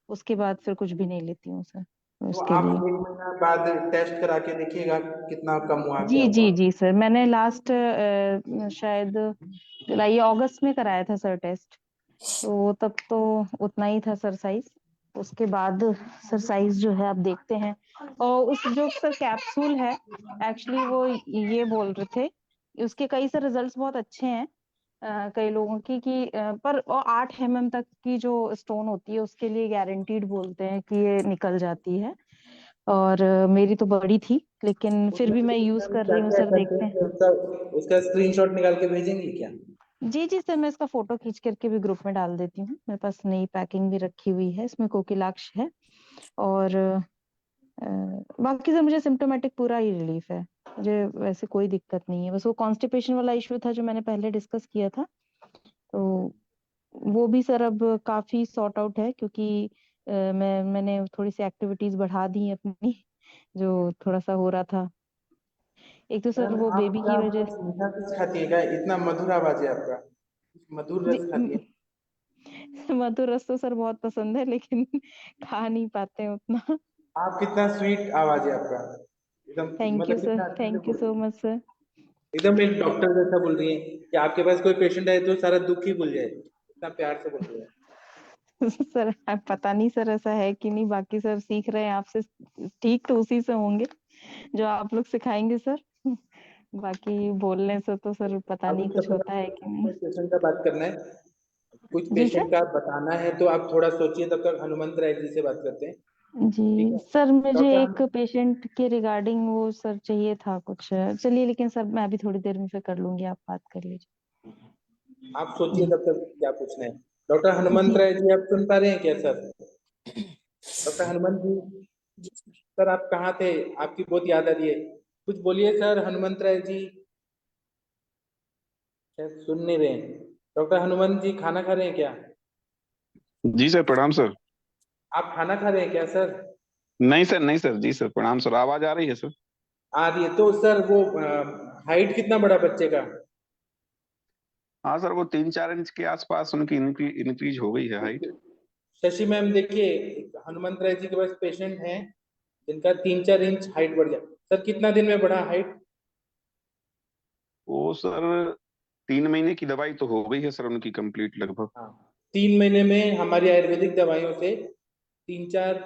उसके बाद फिर कुछ भी नहीं लेती हूँ सर तो तो उसके आप लिए। 1 महीना बाद टेस्ट करा के देखिएगा कितना कम हुआ, क्या जी हुआ। जी जी सर, मैंने लास्ट शायद जुलाई अगस्त में कराया था सर टेस्ट। तो तब तो उतना ही था सर साइज। उसके बाद सर साइज जो है आप देखते हैं। और उस जो सर कैप्सूल है, एक्चुअली वो ये बोल रहे थे, उसके कई सारे रिजल्ट्स बहुत अच्छे हैं कई लोगों की कि पर 8 mm तक की जो स्टोन होती है उसके लिए गारंटीड बोलते हैं कि ये निकल जाती है। और मेरी तो बड़ी थी, लेकिन फिर उसमें भी मैं से यूज मैम कर क्या रही हूँ क्या सर, देखते हैं। कंटेंट है उसका, उसका स्क्रीनशॉट निकाल के भेजेंगे क्या? जी जी सर, मैं इसका फोटो खींच करके भी ग्रुप में डाल देती हूँ। मेरे पास नई पैकिंग भी रखी हुई है, इसमें कोकिलाक्ष है। और बाकी सर मुझे सिम्टोमेटिक पूरा ही रिलीफ है, मुझे वैसे कोई दिक्कत नहीं है। बस वो कॉन्स्टिपेशन वाला इश्यू था जो मैंने पहले डिस्कस किया था, तो वो भी सर अब काफी सॉर्ट आउट है, क्योंकि मैंने थोड़ी सी एक्टिविटीज बढ़ा दी हैं अपनी। जो थोड़ा सा हो रहा था। एक तो सर मैम वो आप बेबी क्या की वजह कुछ मीठा कुछ खाती है क्या? इतना मधुर आवाज है आपका, कुछ मधुर जी रस खाती है? मधुर रस तो सर बहुत पसंद है, लेकिन खा नहीं पाते हैं उतना। आप कितना स्वीट आवाज है आपका, एकदम थैंक यू मतलब सर, कितना अच्छे से थैंक यू बोलती सो है, मच सर। एकदम एक डॉक्टर जैसा बोल रही है कि आपके पास कोई पेशेंट आए तो सारा दुख ही भूल जाए, इतना प्यार से बोल रही है। सर अब पता नहीं सर ऐसा है कि नहीं, बाकी सर सीख रहे हैं आपसे, ठीक तो उसी से होंगे जो आप लोग सिखाएंगे सर। बाकी बोलने से तो सर पता अभी नहीं तब कुछ तक होता है कि नहीं। पेशेंट का बात करना है, कुछ जी पेशेंट सर। का बताना है तो आप थोड़ा सोचिए, तब तक हनुमंत राय जी से बात करते हैं। ठीक जी है सर, मुझे डॉक्टर एक पेशेंट के रिगार्डिंग वो सर चाहिए था कुछ। चलिए, लेकिन सर मैं अभी थोड़ी देर में फिर कर लूंगी, आप बात कर लीजिए। आप सोचिए जी तब तक क्या पूछना है। डॉक्टर हनुमंत जी राय जी आप सुन पा रहे हैं क्या सर? डॉक्टर हनुमंत जी, सर आप कहाँ थे? आपकी बहुत याद आ रही है, कुछ बोलिए सर। हनुमंत राय जी शायद सुन नहीं रहे हैं। डॉक्टर हनुमंत जी खाना खा रहे हैं क्या? जी सर, प्रणाम सर। आप खाना खा रहे हैं क्या सर? नहीं सर, नहीं सर, जी सर, प्रणाम सर। आवाज आ रही है सर? आ रही है तो सर वो हाइट कितना बड़ा बच्चे का? हाँ सर, वो 3-4 इंच के आसपास उनकी इंक्रीज हो गई है हाइट। शशि मैम देखिए, हनुमंत राय जी के पास पेशेंट हैं जिनका 3-4 इंच हाइट बढ़ गया। सर कितना दिन में बढ़ा हाइट? वो सर 3 महीने की दवाई तो हो गई है सर उनकी कंप्लीट लगभग। हाँ, 3 महीने में हमारी आयुर्वेदिक दवाइयों से 3-4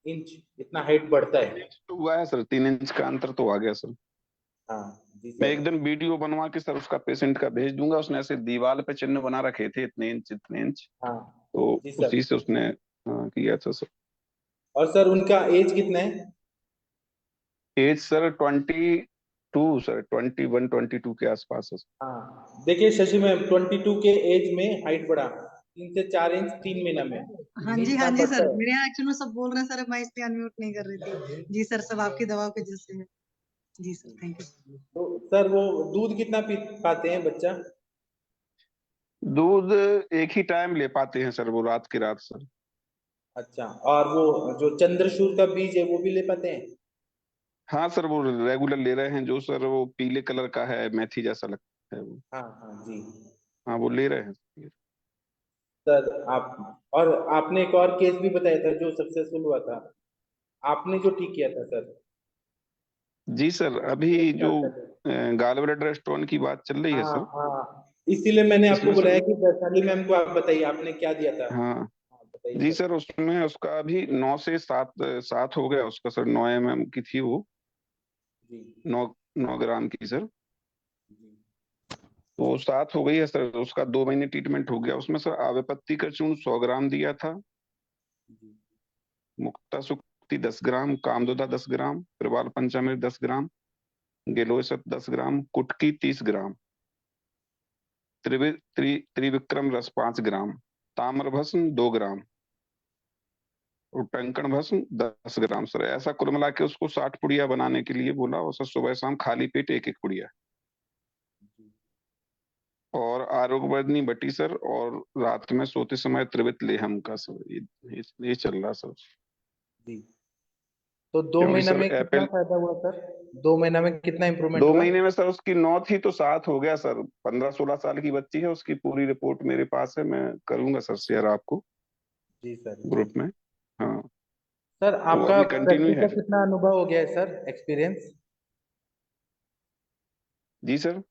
इंच इतना हाइट बढ़ता तीन है। इंच तो हुआ है सर, 3 इंच का अंतर तो आ गया सर। हाँ जी मैं सर। एक दिन वीडियो बनवा के सर उसका पेशेंट का भेज दूंगा। उसने ऐसे दीवार पे चिन्ह बना रखे थे, इतने इंच इतने इंच, हाँ तो जी सर। उसी से उसने किया था सर। और सर उनका एज कितना है? एज सर 22 सर, 21-22 के आसपास है सर। हाँ देखिए शशि मैम, 22 के एज में हाइट बढ़ा 3 से 4 इंच 3 महीना में, हाँ इतना जी बढ़ता सर, है। मेरे यहाँ एक्चुअली में सब बोल रहे हैं सर, मैं इसलिए अनम्यूट नहीं कर रही थी। जी सर, सब आपकी दवा की वजह से है। जी सर, थैंक यू। तो सर वो दूध कितना पी पाते हैं बच्चा? दूध एक ही टाइम ले पाते हैं सर, वो रात की रात सर। अच्छा, और वो जो चंद्रशूर का बीज है वो भी ले पाते हैं? हाँ सर, वो रेगुलर ले रहे हैं जो सर, वो पीले कलर का है, मेथी जैसा लगता है वो। हाँ हाँ जी हाँ, वो ले रहे हैं। सर। आप और आपने एक और केस भी बताया था जो सक्सेसफुल हुआ था, आपने जो ठीक किया था सर। जी सर, अभी एक जो साल पहले। गाल ब्लैडर स्टोन की बात चल रही है हाँ सर, हाँ, इसीलिए मैंने आपको इसमें बुलाया सर, कि वैशाली मैम को आप बताइए आपने क्या दिया था। हाँ हाँ बताइए जी सर। सर, उसमें उसका अभी 9 से 7 7 हो गया उसका सर। 9 mm की थी वो, जी 9 9 ग्राम की सर। जी तो 7 हो गई है सर। उसका 2 महीने ट्रीटमेंट हो गया। उसमें सर आवेपत्ति का चूर्ण 100 ग्राम दिया था, जी मुक्ता सुक्ति 10 ग्राम, कामदोदा 10 ग्राम, प्रवाल पंचामृत 10 ग्राम, गिलोय 10 ग्राम, कुटकी 30 ग्राम, त्रिविक्रम रस 5 ग्राम, ताम्र भस्म 2 ग्राम और टंकण भस्म 10 ग्राम सर। ऐसा कुल मिला के उसको 60 पुड़िया बनाने के लिए बोला। और सर सुबह शाम खाली पेट एक एक पुड़िया। जी और आरोग्यवर्धिनी बटी सर, और रात में सोते समय त्रिवित लेहम का सर। ये चल रहा सर। जी। तो 2 महीना क्योंकि सर में कितना एप्पल फायदा हुआ सर? 2 महीना में कितना इम्प्रूवमेंट दो हुआ? महीने में सर उसकी 9 थी तो 7 हो गया सर। 15-16 साल की बच्ची है। उसकी पूरी रिपोर्ट मेरे पास है, मैं करूंगा सर शेयर आपको जी सर जी। ग्रुप में। हाँ, सर तो आपका अभी कंटिन्यू प्रैक्टिस है। का कितना अनुभव हो गया है सर, एक्सपीरियंस? जी सर,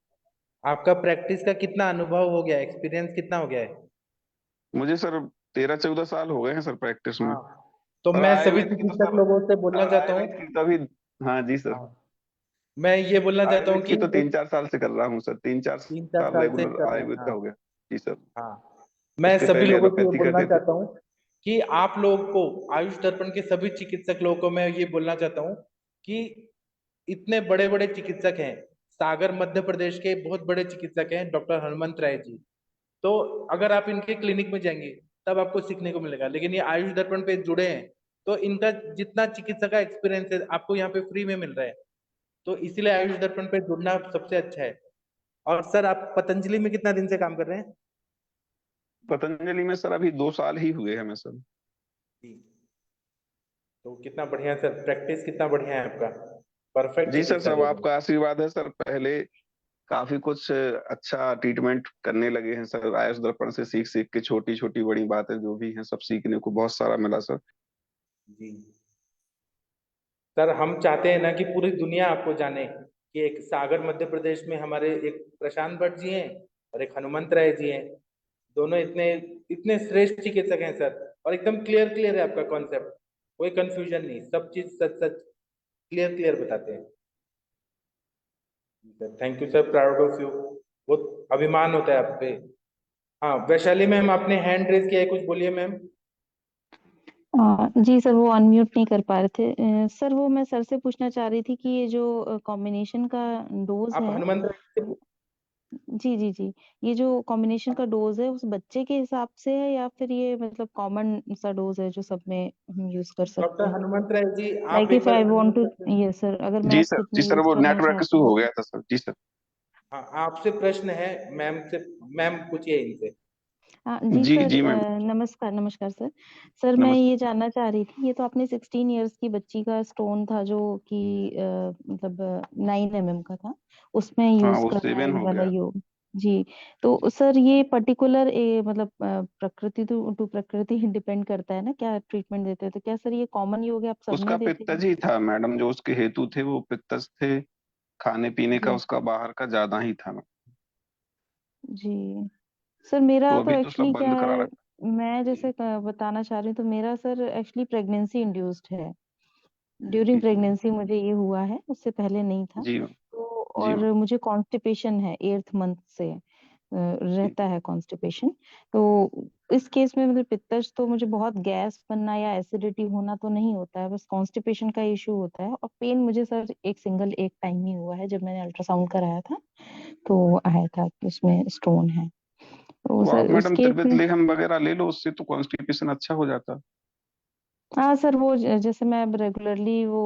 आपका प्रैक्टिस का कितना अनुभव हो गया, एक्सपीरियंस कितना हो गया है? मुझे सर 13-14 साल हो गए हैं सर प्रैक्टिस में। हाँ, तो पर मैं सभी आयुर्वेद की तो चिकित्सक सर, लोगों से बोलना चाहता हूँ। आयुर्वेद की तभी, हाँ जी सर, हाँ, मैं ये बोलना चाहता हूँ आयुर्वेद कि की तो 3-4 साल से कर रहा हूँ सर। तीन चार 3-4 साल साल से रेगुलर कर रहे हैं। आयुर्वेद का हाँ हो गया। जी सर। हाँ, मैं उसके सभी पहले लोगों से ये एलोपैथी बोलना करते थे। चाहता हूँ कि आप लोगों को, आयुष दर्पण के सभी चिकित्सक लोगों को मैं ये बोलना चाहता हूँ कि इतने बड़े बड़े चिकित्सक हैं, सागर मध्य प्रदेश के बहुत बड़े चिकित्सक हैं डॉक्टर हनुमंत राय जी। तो अगर आप इनके क्लिनिक में जाएंगे तब आपको सीखने को मिलेगा, लेकिन ये आयुष दर्पण पे जुड़े हैं तो इनका जितना चिकित्सा का एक्सपीरियंस है आपको यहाँ पे फ्री में मिल रहा है। तो इसीलिए आयुष दर्पण पे जुड़ना सबसे अच्छा है। और सर आप पतंजलि में कितना दिन से काम कर रहे हैं? पतंजलि में सर अभी 2 साल ही हुए हैं मैं सर। जी। तो कितना बढ़िया सर, प्रैक्टिस कितना बढ़िया है आपका, परफेक्ट जी सर, चिकित्सा सब दे रहे हैं। आपका आशीर्वाद है सर। पहले काफी कुछ अच्छा ट्रीटमेंट करने लगे हैं सर, आयुष दर्पण से सीख सीख के छोटी छोटी बड़ी बातें जो भी हैं सब सीखने को बहुत सारा मिला सर। जी सर, हम चाहते हैं ना कि पूरी दुनिया आपको जाने कि एक सागर मध्य प्रदेश में हमारे एक प्रशांत भट्ट जी हैं और एक हनुमंत राय जी हैं। दोनों इतने इतने श्रेष्ठ चिकित्सक हैं सर, और एकदम क्लियर क्लियर है आपका कॉन्सेप्ट, कोई कंफ्यूजन नहीं, सब चीज सच सच क्लियर क्लियर बताते हैं। Sir thank you sir, proud of you, बहुत अभिमान होता है आप पे। हाँ वैशाली मैम, आपने हैंड रेज किया है, कुछ बोलिए मैम। जी सर, वो अनम्यूट नहीं कर पा रहे थे। सर वो मैं सर से पूछना चाह रही थी कि ये जो कॉम्बिनेशन का डोज आप है हनुमंत राय से जी जी जी, ये जो कॉम्बिनेशन का डोज है उस बच्चे के हिसाब से है या फिर ये मतलब कॉमन सा डोज है जो सब में हम यूज कर सकते डॉक्टर हैं? हनुमंत राय जी, आप लाइक एक इफ बार I want to, Hanumant Rai से- यस सर, अगर मैं खुद जी में सर, यूज वो करना नेटवर्क चाहती इशू हो हूँ। गया था सर। जी सर। हाँ आपसे प्रश्न है मैम से, मैम पूछिए इनसे। हाँ जी जी सर, जी मैम। नमस्कार नमस्कार सर। सर मैं नमस्ते। ये जानना चाह रही थी, ये तो आपने 16 इयर्स की बच्ची का स्टोन था जो कि मतलब 9 mm का था, उसमें हाँ, यूज वो करना है 7 ये हो वाला गया। योग। जी, तो सर ये पर्टिकुलर मतलब प्रकृति टू प्रकृति ही डिपेंड करता है ना, क्या ट्रीटमेंट देते हैं, तो क्या सर ये कॉमन योग है, आप सब उसका में देते हैं? पित्तज ही था मैडम, जो उसके हेतु थे वो पित्तज थे। खाने पीने का जी उसका बाहर का ज्यादा ही था। जी सर, मेरा तो तो अभी तो सब एक्चुअली क्या बंद करा है, रखा। मैं जैसे बताना चाह रही हूँ, तो मेरा सर एक्चुअली प्रेगनेंसी इंड्यूस्ड है। ड्यूरिंग जी जी प्रेगनेंसी मुझे ये हुआ है, उससे पहले नहीं था। जी मैम। तो जी और मैम। मुझे कॉन्स्टिपेशन है 8th मंथ से, जी रहता है कॉन्स्टिपेशन। तो इस केस में मतलब पित्तज तो मुझे बहुत गैस बनना या एसिडिटी होना तो नहीं होता है, बस कॉन्स्टिपेशन का इशू होता है। और पेन मुझे सर एक टाइम ही हुआ है जब मैंने अल्ट्रासाउंड कराया था, तो आया था कि उसमें स्टोन है। तो तो आप सर उस मैडम केस त्रिबेत में, लेहम वगैरह ले लो, उससे तो कॉन्स्टिपेशन अच्छा हो जाता। हाँ सर, वो जैसे मैं रेगुलरली वो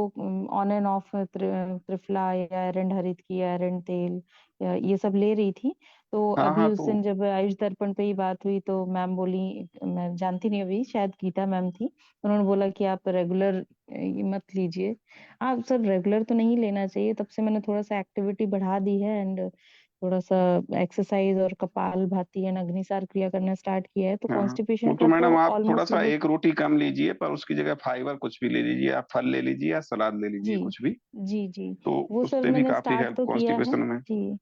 ऑन एंड ऑफ त्रिफला या एरंड हरित की या एरंड तेल या ये सब ले रही थी। तो हाँ अभी हाँ, उस तो दिन जब आयुष दर्पण पे ही बात हुई तो मैम बोली, मैं जानती नहीं, अभी शायद गीता मैम थी, उन्होंने बोला कि आप रेगुलर ये मत लीजिए। आप सर रेगुलर तो नहीं लेना चाहिए, तब से मैंने थोड़ा सा एक्टिविटी बढ़ा दी है एंड थोड़ा सा एक्सरसाइज और कपाल भाती एंड अग्निसार क्रिया करना स्टार्ट किया है, तो हाँ हाँ, वो कॉन्स्टिपेशन तो का तो मैडम आप थोड़ा ऑलमोस्ट सा लगभग। एक रोटी कम लीजिए, पर उसकी जगह फाइबर कुछ भी ले लीजिए, आप फल ले लीजिए या सलाद ले लीजिए जी कुछ भी। जी जी, तो वो सर उससे भी मैंने काफी स्टार्ट हेल्प तो किया है। कॉन्स्टिपेशन में। जी,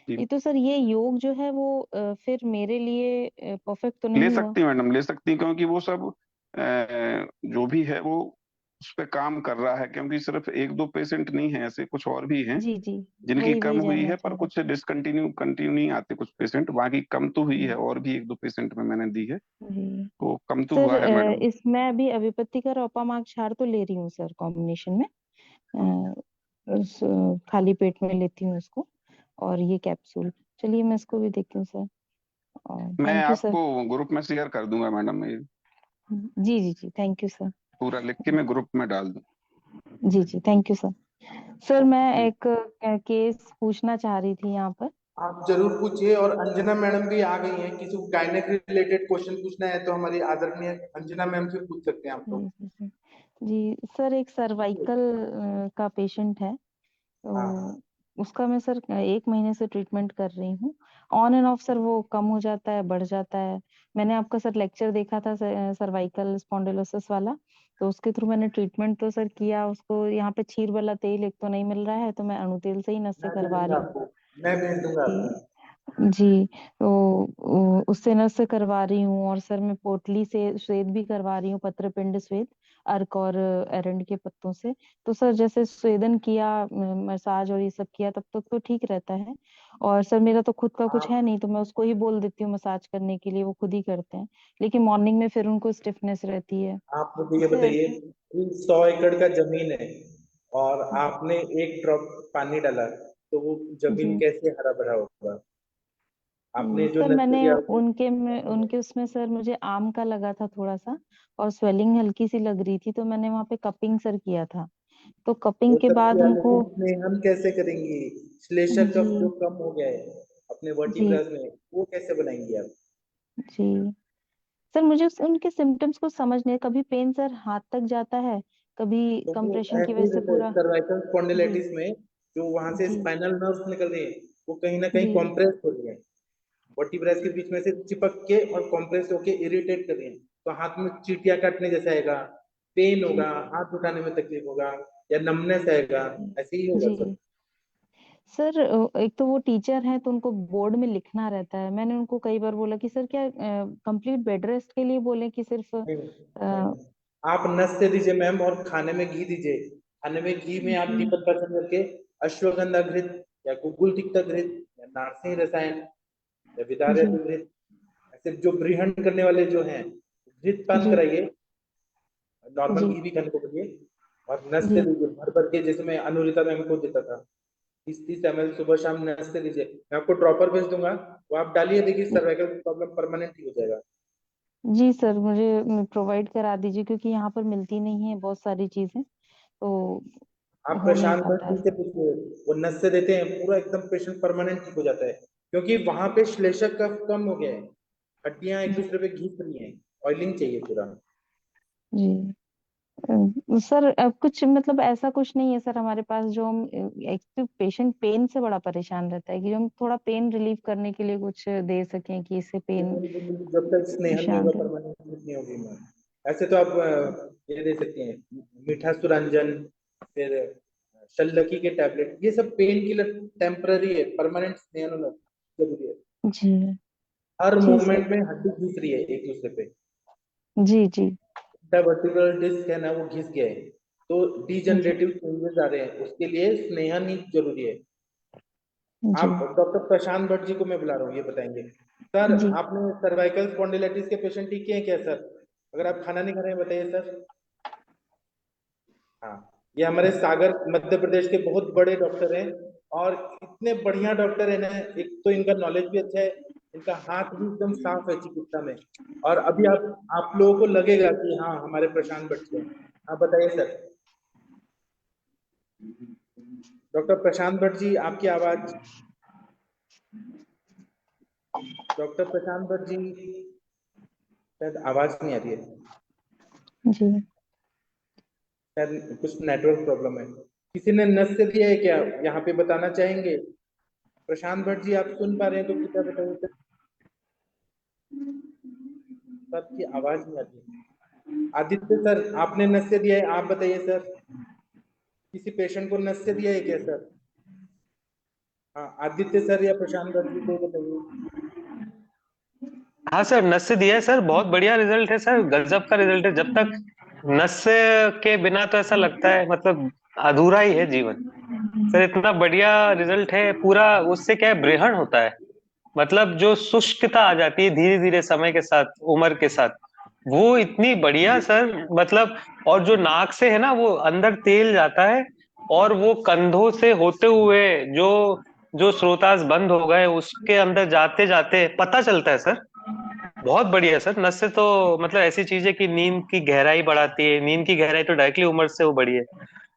जी। ये तो सर ये योग जो है वो फिर मेरे लिए परफेक्ट तो ले नहीं हुआ? सकती हैं मैडम, ले सकती हैं, क्योंकि वो सब जो भी है वो उस पे काम कर रहा है, क्योंकि सिर्फ एक दो पेशेंट नहीं है, ऐसे कुछ और भी हैं जी जी, जिनकी वही कम वही हुई जानना है, पर चाह रही कुछ कंटिन्यू नहीं आते कुछ पेशेंट, बाकी कम तो हुई थी। है, और भी एक दो पेशेंट में मैंने दी है, जी तो कम तो सर, हुआ है मैडम। इसमें अभी अभिपत्तिकर और अपामार्ग क्षार तो ले रही हूँ सर कॉम्बिनेशन में, खाली पेट में लेती हूँ इसको, और ये कैप्सूल। चलिए मैं इसको भी देखती हूँ सर, और मैं थैंक यू सर। आपको ग्रुप में शेयर कर दूंगा मैडम, ये जी जी जी, थैंक यू सर। पूरा लिख के मैं ग्रुप में डाल दूँ। जी जी, थैंक यू सर। सर मैं जी। एक केस पूछना चाह रही थी यहाँ पर। आप जरूर पूछिए, और अंजना मैडम भी आ गई हैं, किसी को गायनेक रिलेटेड क्वेश्चन पूछना है तो हमारी आदरणीय अंजना मैम से पूछ सकते हैं आप जी लोग। जी जी जी, सर एक सर्वाइकल का पेशेंट है, हाँ तो हाँ, उसका मैं सर 1 महीने से ट्रीटमेंट कर रही हूँ। ऑन एंड ऑफ सर वो कम हो जाता है, बढ़ जाता है। मैंने आपका सर लेक्चर देखा था सर्वाइकल स्पॉन्डिलोसिस वाला, तो उसके थ्रू मैंने ट्रीटमेंट तो सर किया। उसको यहाँ पे छीर वाला तेल एक तो नहीं मिल रहा है, तो मैं अणुतेल से ही नस से मैं करवा भेजूंगा रही हूँ। आपको, मैं भेज दूंगा जी आपको। जी, तो उससे नस से करवा रही हूँ, और सर मैं पोटली से स्वेद भी करवा रही हूँ, पत्रपिंड स्वेद, अर्क और एरंड के पत्तों से। तो सर जैसे स्वेदन किया, मसाज और ये सब किया, तब तक तो ठीक रहता है। और सर मेरा तो खुद का कुछ है आप नहीं, तो मैं उसको ही बोल देती हूँ मसाज करने के लिए, वो खुद ही करते हैं। लेकिन मॉर्निंग में फिर उनको स्टिफनेस रहती है। आप मुझे ये इससे बताइए, ऐसे। 100 एकड़ का जमीन है और जी आपने एक ड्रॉप पानी डाला, तो वो जी जमीन कैसे हरा भरा होगा? आपने जो सर मैंने नजरिया उनके उसमें सर मुझे आम का लगा था थोड़ा सा, और स्वेलिंग हल्की सी लग रही थी, तो मैंने वहां पे कपिंग सर किया था। तो कपिंग वो के सब बाद किया, उनको। लेकिन उसमें हम कैसे करेंगे? श्लेष्मक जी कफ जो कम हो गया है अपने जी वर्टिब्रस में, वो कैसे बनाएंगे आप? जी सर, मुझे उनके सिम्टम्स को समझने, कभी पेन सर हाथ तक जाता है, कभी तो वो कंप्रेशन की ऐसे वजह ही से रहता है पूरा। सर्वाइकल जी स्पॉन्डिलाइटिस में, जो वहां से जी स्पाइनल नर्व्स निकल रही है, वो कहीं ना कहीं जी कॉम्प्रेस हो रही है, वर्टिब्रास के बीच में से चिपक के और कॉम्प्रेस होके इरिटेट कर रही है, तो हाथ में चींटियां काटने जैसा आएगा, पेन होगा, हाथ उठाने में तकलीफ होगा, या नमनेस आएगा, ऐसे ही होगा जी सब। सर, एक तो वो टीचर हैं तो उनको बोर्ड में लिखना रहता है। मैंने उनको कई बार बोला कि सर क्या कंप्लीट बेड रेस्ट के लिए बोले कि सिर्फ नहीं नहीं, आप नस से दीजिए मैम, और खाने में घी दीजिए। खाने में घी में आप जी दीपक पाचन करके अश्वगंधा घृत या गुग्गुल तिक्ता घृत या नारसिंह रसायन या विदार्य जी घृत, ऐसे जो ब्रीहन करने वाले जो हैं, घृत पान जी कराइए, नॉर्मल जी घी भी खाने को बोलिए, और नस से जी दीजिए भर भर के, जैसे मैं अनुरिता मैम को देता था 30-30 ml सुबह शाम नस से दीजिए। मैं आपको ड्रॉपर भेज दूंगा, वो आप डालिए, देखिए सर्वाइकल प्रॉब्लम परमानेंट ही हो जाएगा। जी सर, मुझे प्रोवाइड करा दीजिए क्योंकि यहाँ पर मिलती नहीं है बहुत सारी चीजें, तो आप हो नहीं प्रशांत भट्ट पाता है। जी से पूछिए, वो नस से देते हैं, पूरा एकदम पेशेंट परमानेंट ठीक हो जाता है, क्योंकि वहां पे श्लेषक का कम हो गया है, हड्डियां एक जी दूसरे पे घिस रही हैं, ऑयलिंग चाहिए पूरा। जी सर, कुछ मतलब ऐसा कुछ नहीं है सर हमारे पास जो हम, एक पेशेंट पेन से बड़ा परेशान रहता है कि जो हम थोड़ा पेन रिलीफ करने के लिए कुछ दे सकें कि इससे पेन जब तक स्नेहन नहीं होगा शांत हो। परमानेंट ठीक नहीं होगी मैम। ऐसे तो आप ये दे सकती हैं, मीठा सुरंजन, फिर शल्लकी के टैबलेट, ये सब पेन किलर टेम्पररी है, परमानेंट स्नेहन होना जरूरी है। जी हर जी सर। मूवमेंट में हड्डी घिस रही है एक दूसरे पे, जी जी वर्टिब्रल डिस्क है ना, वो घिस गया है, तो जी डीजनरेटिव चेंजेस आ रहे हैं, उसके लिए स्नेहन ही जरूरी है। जी आप डॉक्टर प्रशांत भट्ट जी को मैं बुला रहा हूँ, ये बताएंगे। सर, जी आपने सर्वाइकल स्पॉन्डिलाइटिस के पेशेंट ठीक किए हैं क्या सर? अगर आप खाना नहीं खा रहे हैं बताइए सर। हाँ, ये हमारे सागर मध्य प्रदेश के बहुत बड़े डॉक्टर हैं, और इतने बढ़िया डॉक्टर है ना, एक तो इनका नॉलेज भी अच्छा है, इनका हाथ भी एकदम साफ है चिकित्सा में, और अभी आप लोगों को लगेगा कि हाँ हमारे प्रशांत भट्ट से हैं। हाँ बताइए सर। डॉक्टर प्रशांत भट्ट जी, आपकी आवाज। डॉक्टर प्रशांत भट्ट जी, शायद आवाज नहीं आ रही है, जी शायद कुछ नेटवर्क प्रॉब्लम है। किसी ने नस से दिया है क्या, यहाँ पे बताना चाहेंगे? प्रशांत भट्ट जी, आप सुन पा रहे हैं तो कृपया बताइए सर। सबकी आवाज नहीं आती है। आदित्य सर, आपने नस से दिया है, आप बताइए सर। किसी पेशेंट को नस से दिया है क्या सर? हाँ, आदित्य सर या प्रशांत भट्ट जी, कोई बताइए। हाँ सर, नस से दिया है सर, बहुत बढ़िया रिजल्ट है सर, गजब का रिजल्ट है। जब तक नस के बिना तो ऐसा लगता है मतलब अधूरा ही है जीवन। सर इतना बढ़िया रिजल्ट है पूरा। उससे क्या है, ब्रेहण होता है, मतलब जो शुष्कता आ जाती है धीरे धीरे समय के साथ, उम्र के साथ, वो इतनी बढ़िया सर, मतलब। और जो नाक से है ना, वो अंदर तेल जाता है, और वो कंधों से होते हुए जो जो स्रोतास बंद हो गए उसके अंदर जाते जाते पता चलता है सर। बहुत बढ़िया सर। नस से तो मतलब ऐसी चीज है कि नींद की गहराई बढ़ाती है, नींद की गहराई तो डायरेक्टली उम्र से वो बढ़ी है।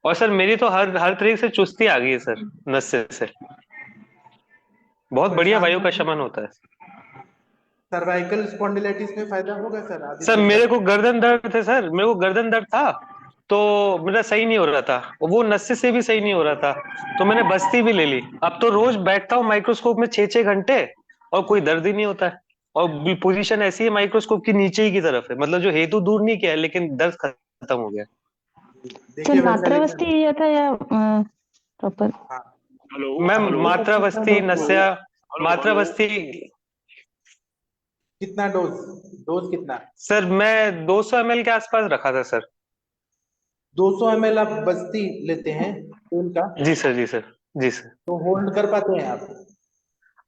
और सर मेरी तो हर हर तरीके से चुस्ती आ गई है सर, नस से बहुत बढ़िया प्रशांत वायु का भट्ट जी, शमन होता है। सर्वाइकल स्पॉन्डिलाइटिस में फायदा होगा सर सर आदित्य मेरे सर? को गर्दन दर्द थे सर, मेरे को गर्दन दर्द था, तो मेरा सही नहीं हो रहा था, वो नस्से से भी सही नहीं हो रहा था, तो मैंने बस्ती भी ले ली। अब तो रोज बैठता हूँ माइक्रोस्कोप में 6-6 घंटे, और कोई दर्द ही नहीं होता है। और पोजीशन ऐसी है माइक्रोस्कोप की नीचे ही की तरफ है, मतलब जो हेतु दूर नहीं किया है, लेकिन दर्द खत्म हो गया। सर, देखिए वैशाली मात्रावस्थी मैम। लिया था या प्रॉपर? हाँ, मैम मात्रावस्थी नस्या, मात्रावस्थी। कितना डोज, डोज कितना? सर मैं 200 ml के आसपास रखा था सर। 200 ml आप बस्ती लेते हैं तेल का, जी सर, जी सर, जी सर। तो होल्ड कर पाते हैं आप?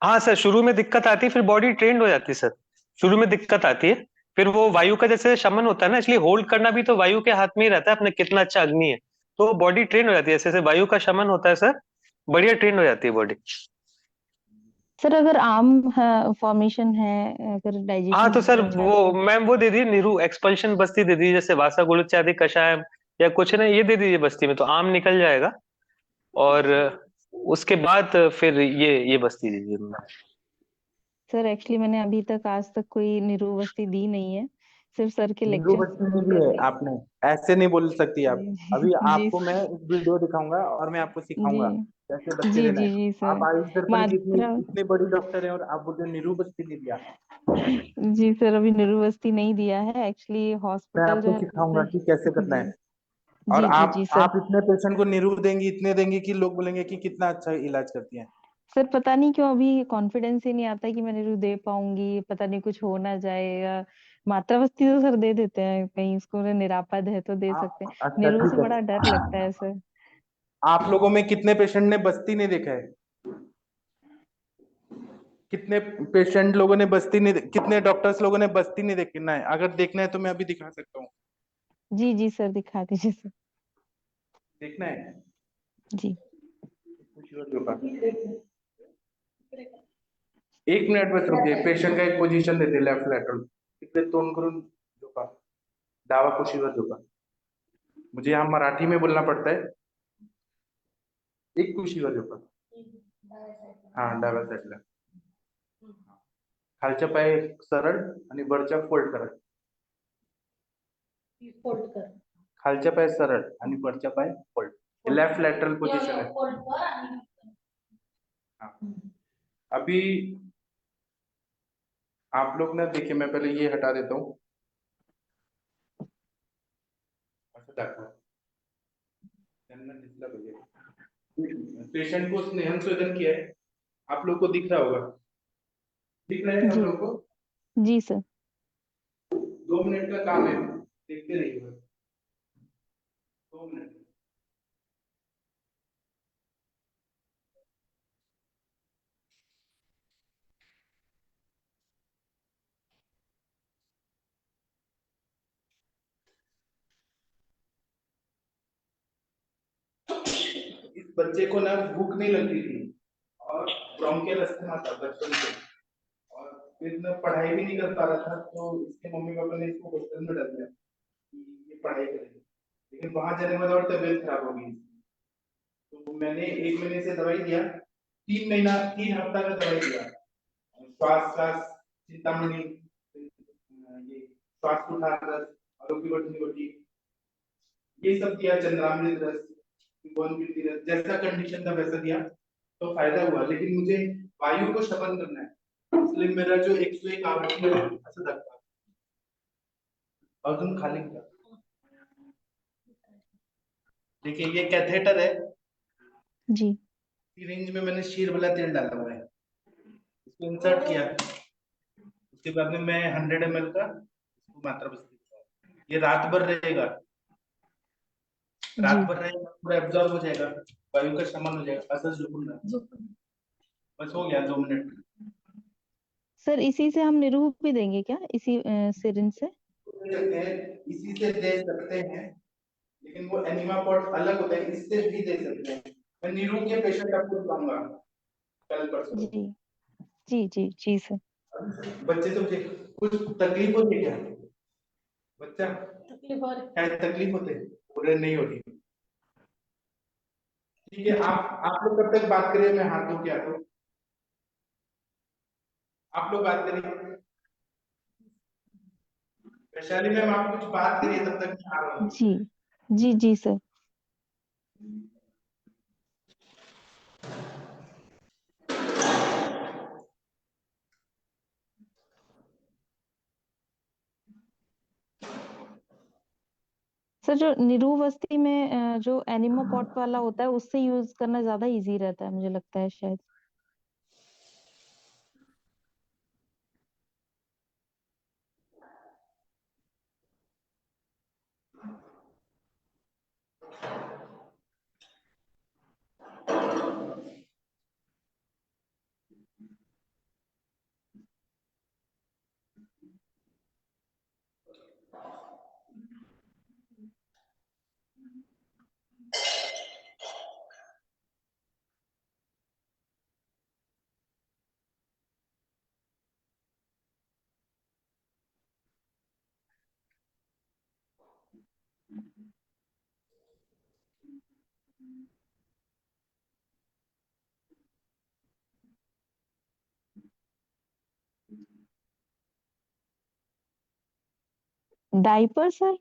हाँ सर, शुरू में दिक्कत आती है, फिर बॉडी ट्रेंड हो जाती है सर। शुरू में दिक्कत आती है, फिर वो वायु का जैसे शमन होता है ना, इसलिए होल्ड करना भी तो वायु के हाथ में ही रहता है, अपने कितना अच्छा अग्नि है, तो बॉडी ट्रेंड हो जाती है, जैसे जैसे वायु का शमन होता है सर, बढ़िया ट्रेंड हो जाती है बॉडी। सर अगर आम फॉर्मेशन है, अगर हाँ डाइजेशन तो सर अच्छा वो है। मैम वो दे दी निरू एक्सपल्शन बस्ती दे दी, जैसे वासा गुलचादी कषायम या कुछ ना, ये दे दीजिए बस्ती में, तो आम निकल जाएगा। और उसके बाद फिर ये बस्ती दीजिए। सर एक्चुअली मैंने अभी तक आज तक कोई निरोवस्ती दी नहीं है, सिर्फ सर के नीरू लेक्चर बस्ती नहीं दी है आपने, ऐसे नहीं बोल सकती आप। अभी जी आपको मैं एक वीडियो दिखाऊंगा और मैं आपको जी सिखाऊंगा कैसे बस्ती जी देना जी है। जी आप सर। आयुष दर्पण की इतनी मात्रा इतने बड़ी डॉक्टर है और आप बोलते हो नीरू बस्ती नहीं दिया। जी सर, अभी नीरुबस्ती नहीं दिया है एक्चुअली, मैं हॉस्पिटल जो आपको है सिखाऊंगा कि कैसे करना जी है। और जी जी जी सर। आप इतने पेशेंट को नीरू देंगी, इतने देंगी कि लोग बोलेंगे कि कितना अच्छा इलाज करती हैं। सर पता नहीं क्यों अभी कॉन्फिडेंस ही नहीं आता कि मैं नीरू दे पाऊंगी, पता नहीं कुछ हो ना जाए, या मात्रावस्ती तो सर दे देते हैं, कहीं इसको निरापद है तो दे सकते हैं, अच्छा नीरू से ठीक बड़ा डर है। लगता है सर। आप लोगों में कितने पेशेंट ने बस्ती नहीं देखा है? कितने पेशेंट लोगों ने बस्ती नहीं कितने डॉक्टर्स लोगों ने बस्ती नहीं देखना है? अगर देखना है तो मैं अभी दिखा सकता हूँ। जी जी सर, दिखा दीजिए सर। देखना है? जी एक मिनिट बस रुकिए, पेशंट का एक पोजीशन देते लेफ्ट लॅटरल तिकडे तोंड करून झोपा, डावा कुशीवर झोपा। मुझे यहाँ मराठी में बोलना पड़ता है। एक कुशीवर झोपा, हाँ डाव्या साईडला। खालच्या पाय सरळ आणि वरच्या फोल्ड करा। खालच्या पाय सरळ आणि वरच्या पाय फोल्ड, लेफ्ट लॅटरल पोजीशन है। हाँ। अभी आप लोग ना देखिए, मैं पहले ये हटा देता हूँ। असं दाखवा, त्यांना दिसला पाहिजे। पेशेंट को स्नेहन स्वेदन किया है, आप लोग को दिख रहा होगा, दिख रहा है सब जी लोग को? जी सर। 2 मिनट का काम है, देखते रहिए बस। 2 मिनट। इस बच्चे को ना भूख नहीं लगती थी और ब्रोंकियल अस्थमा था बचपन से, और फिर ना पढ़ाई भी नहीं कर पा रहा था, तो इसके मम्मी पापा ने इसको हॉस्टल में डाल दिया कि ये पढ़ाई करेगी। लेकिन वहां जाने के बाद और तबीयत खराब हो गई, तो मैंने 1 महीने से दवाई दिया, 3 महीना 3 हफ्ता का दवाई दिया। श्वास श्वास चिंतामणि, ये श्वास उठा रस, आरोग्य वर्धनी वटी, ये सब दिया, चंद्रामृत रस, कीर्ति रस, जैसा कंडीशन था वैसा दिया, तो फायदा हुआ। लेकिन मुझे वायु को शमन करना है, इसलिए मेरा जो 101 आवृत्ति है असं दाखवा। अजून खाली का, देखिए ये कैथेटर है, जी सिरिंज में मैंने शीर वाला तेल डाला हुआ है, इसको इंसर्ट किया, उसके बाद में मैं 100 ml का इसको मात्रा बस्ती, ये रात भर रहेगा, जी रात भर रहेगा, पूरा एब्जॉर्ब हो जाएगा, वायु का शमन हो जाएगा। असं झोपून राहा। बस हो गया 2 मिनट। सर इसी से हम निरूप भी देंगे क्या, इसी सिरिंज से? दे सकते हैं, इसी से दे सकते हैं, लेकिन वो एनिमा पॉट अलग होता है, इससे भी दे सकते हैं। मैं नीरू के पेशेंट आपको बताऊंगा कल परसों। जी जी जी जी सर। बच्चे तो कुछ तकलीफ होती है क्या बच्चा? क्या तकलीफ होते है? पूरे नहीं होती। ठीक है, आप लोग कब तक बात करिए, मैं हाथ धो के आता हूँ। आप लोग बात करिए, वैशाली मैम आप कुछ बात करिए, तब तक मैं आ रहा हूँ। जी जी जी सर। सर जो निरूवस्ती में जो एनिमा पॉट वाला होता है उससे यूज करना ज्यादा इजी रहता है, मुझे लगता है शायद। Diaper sir?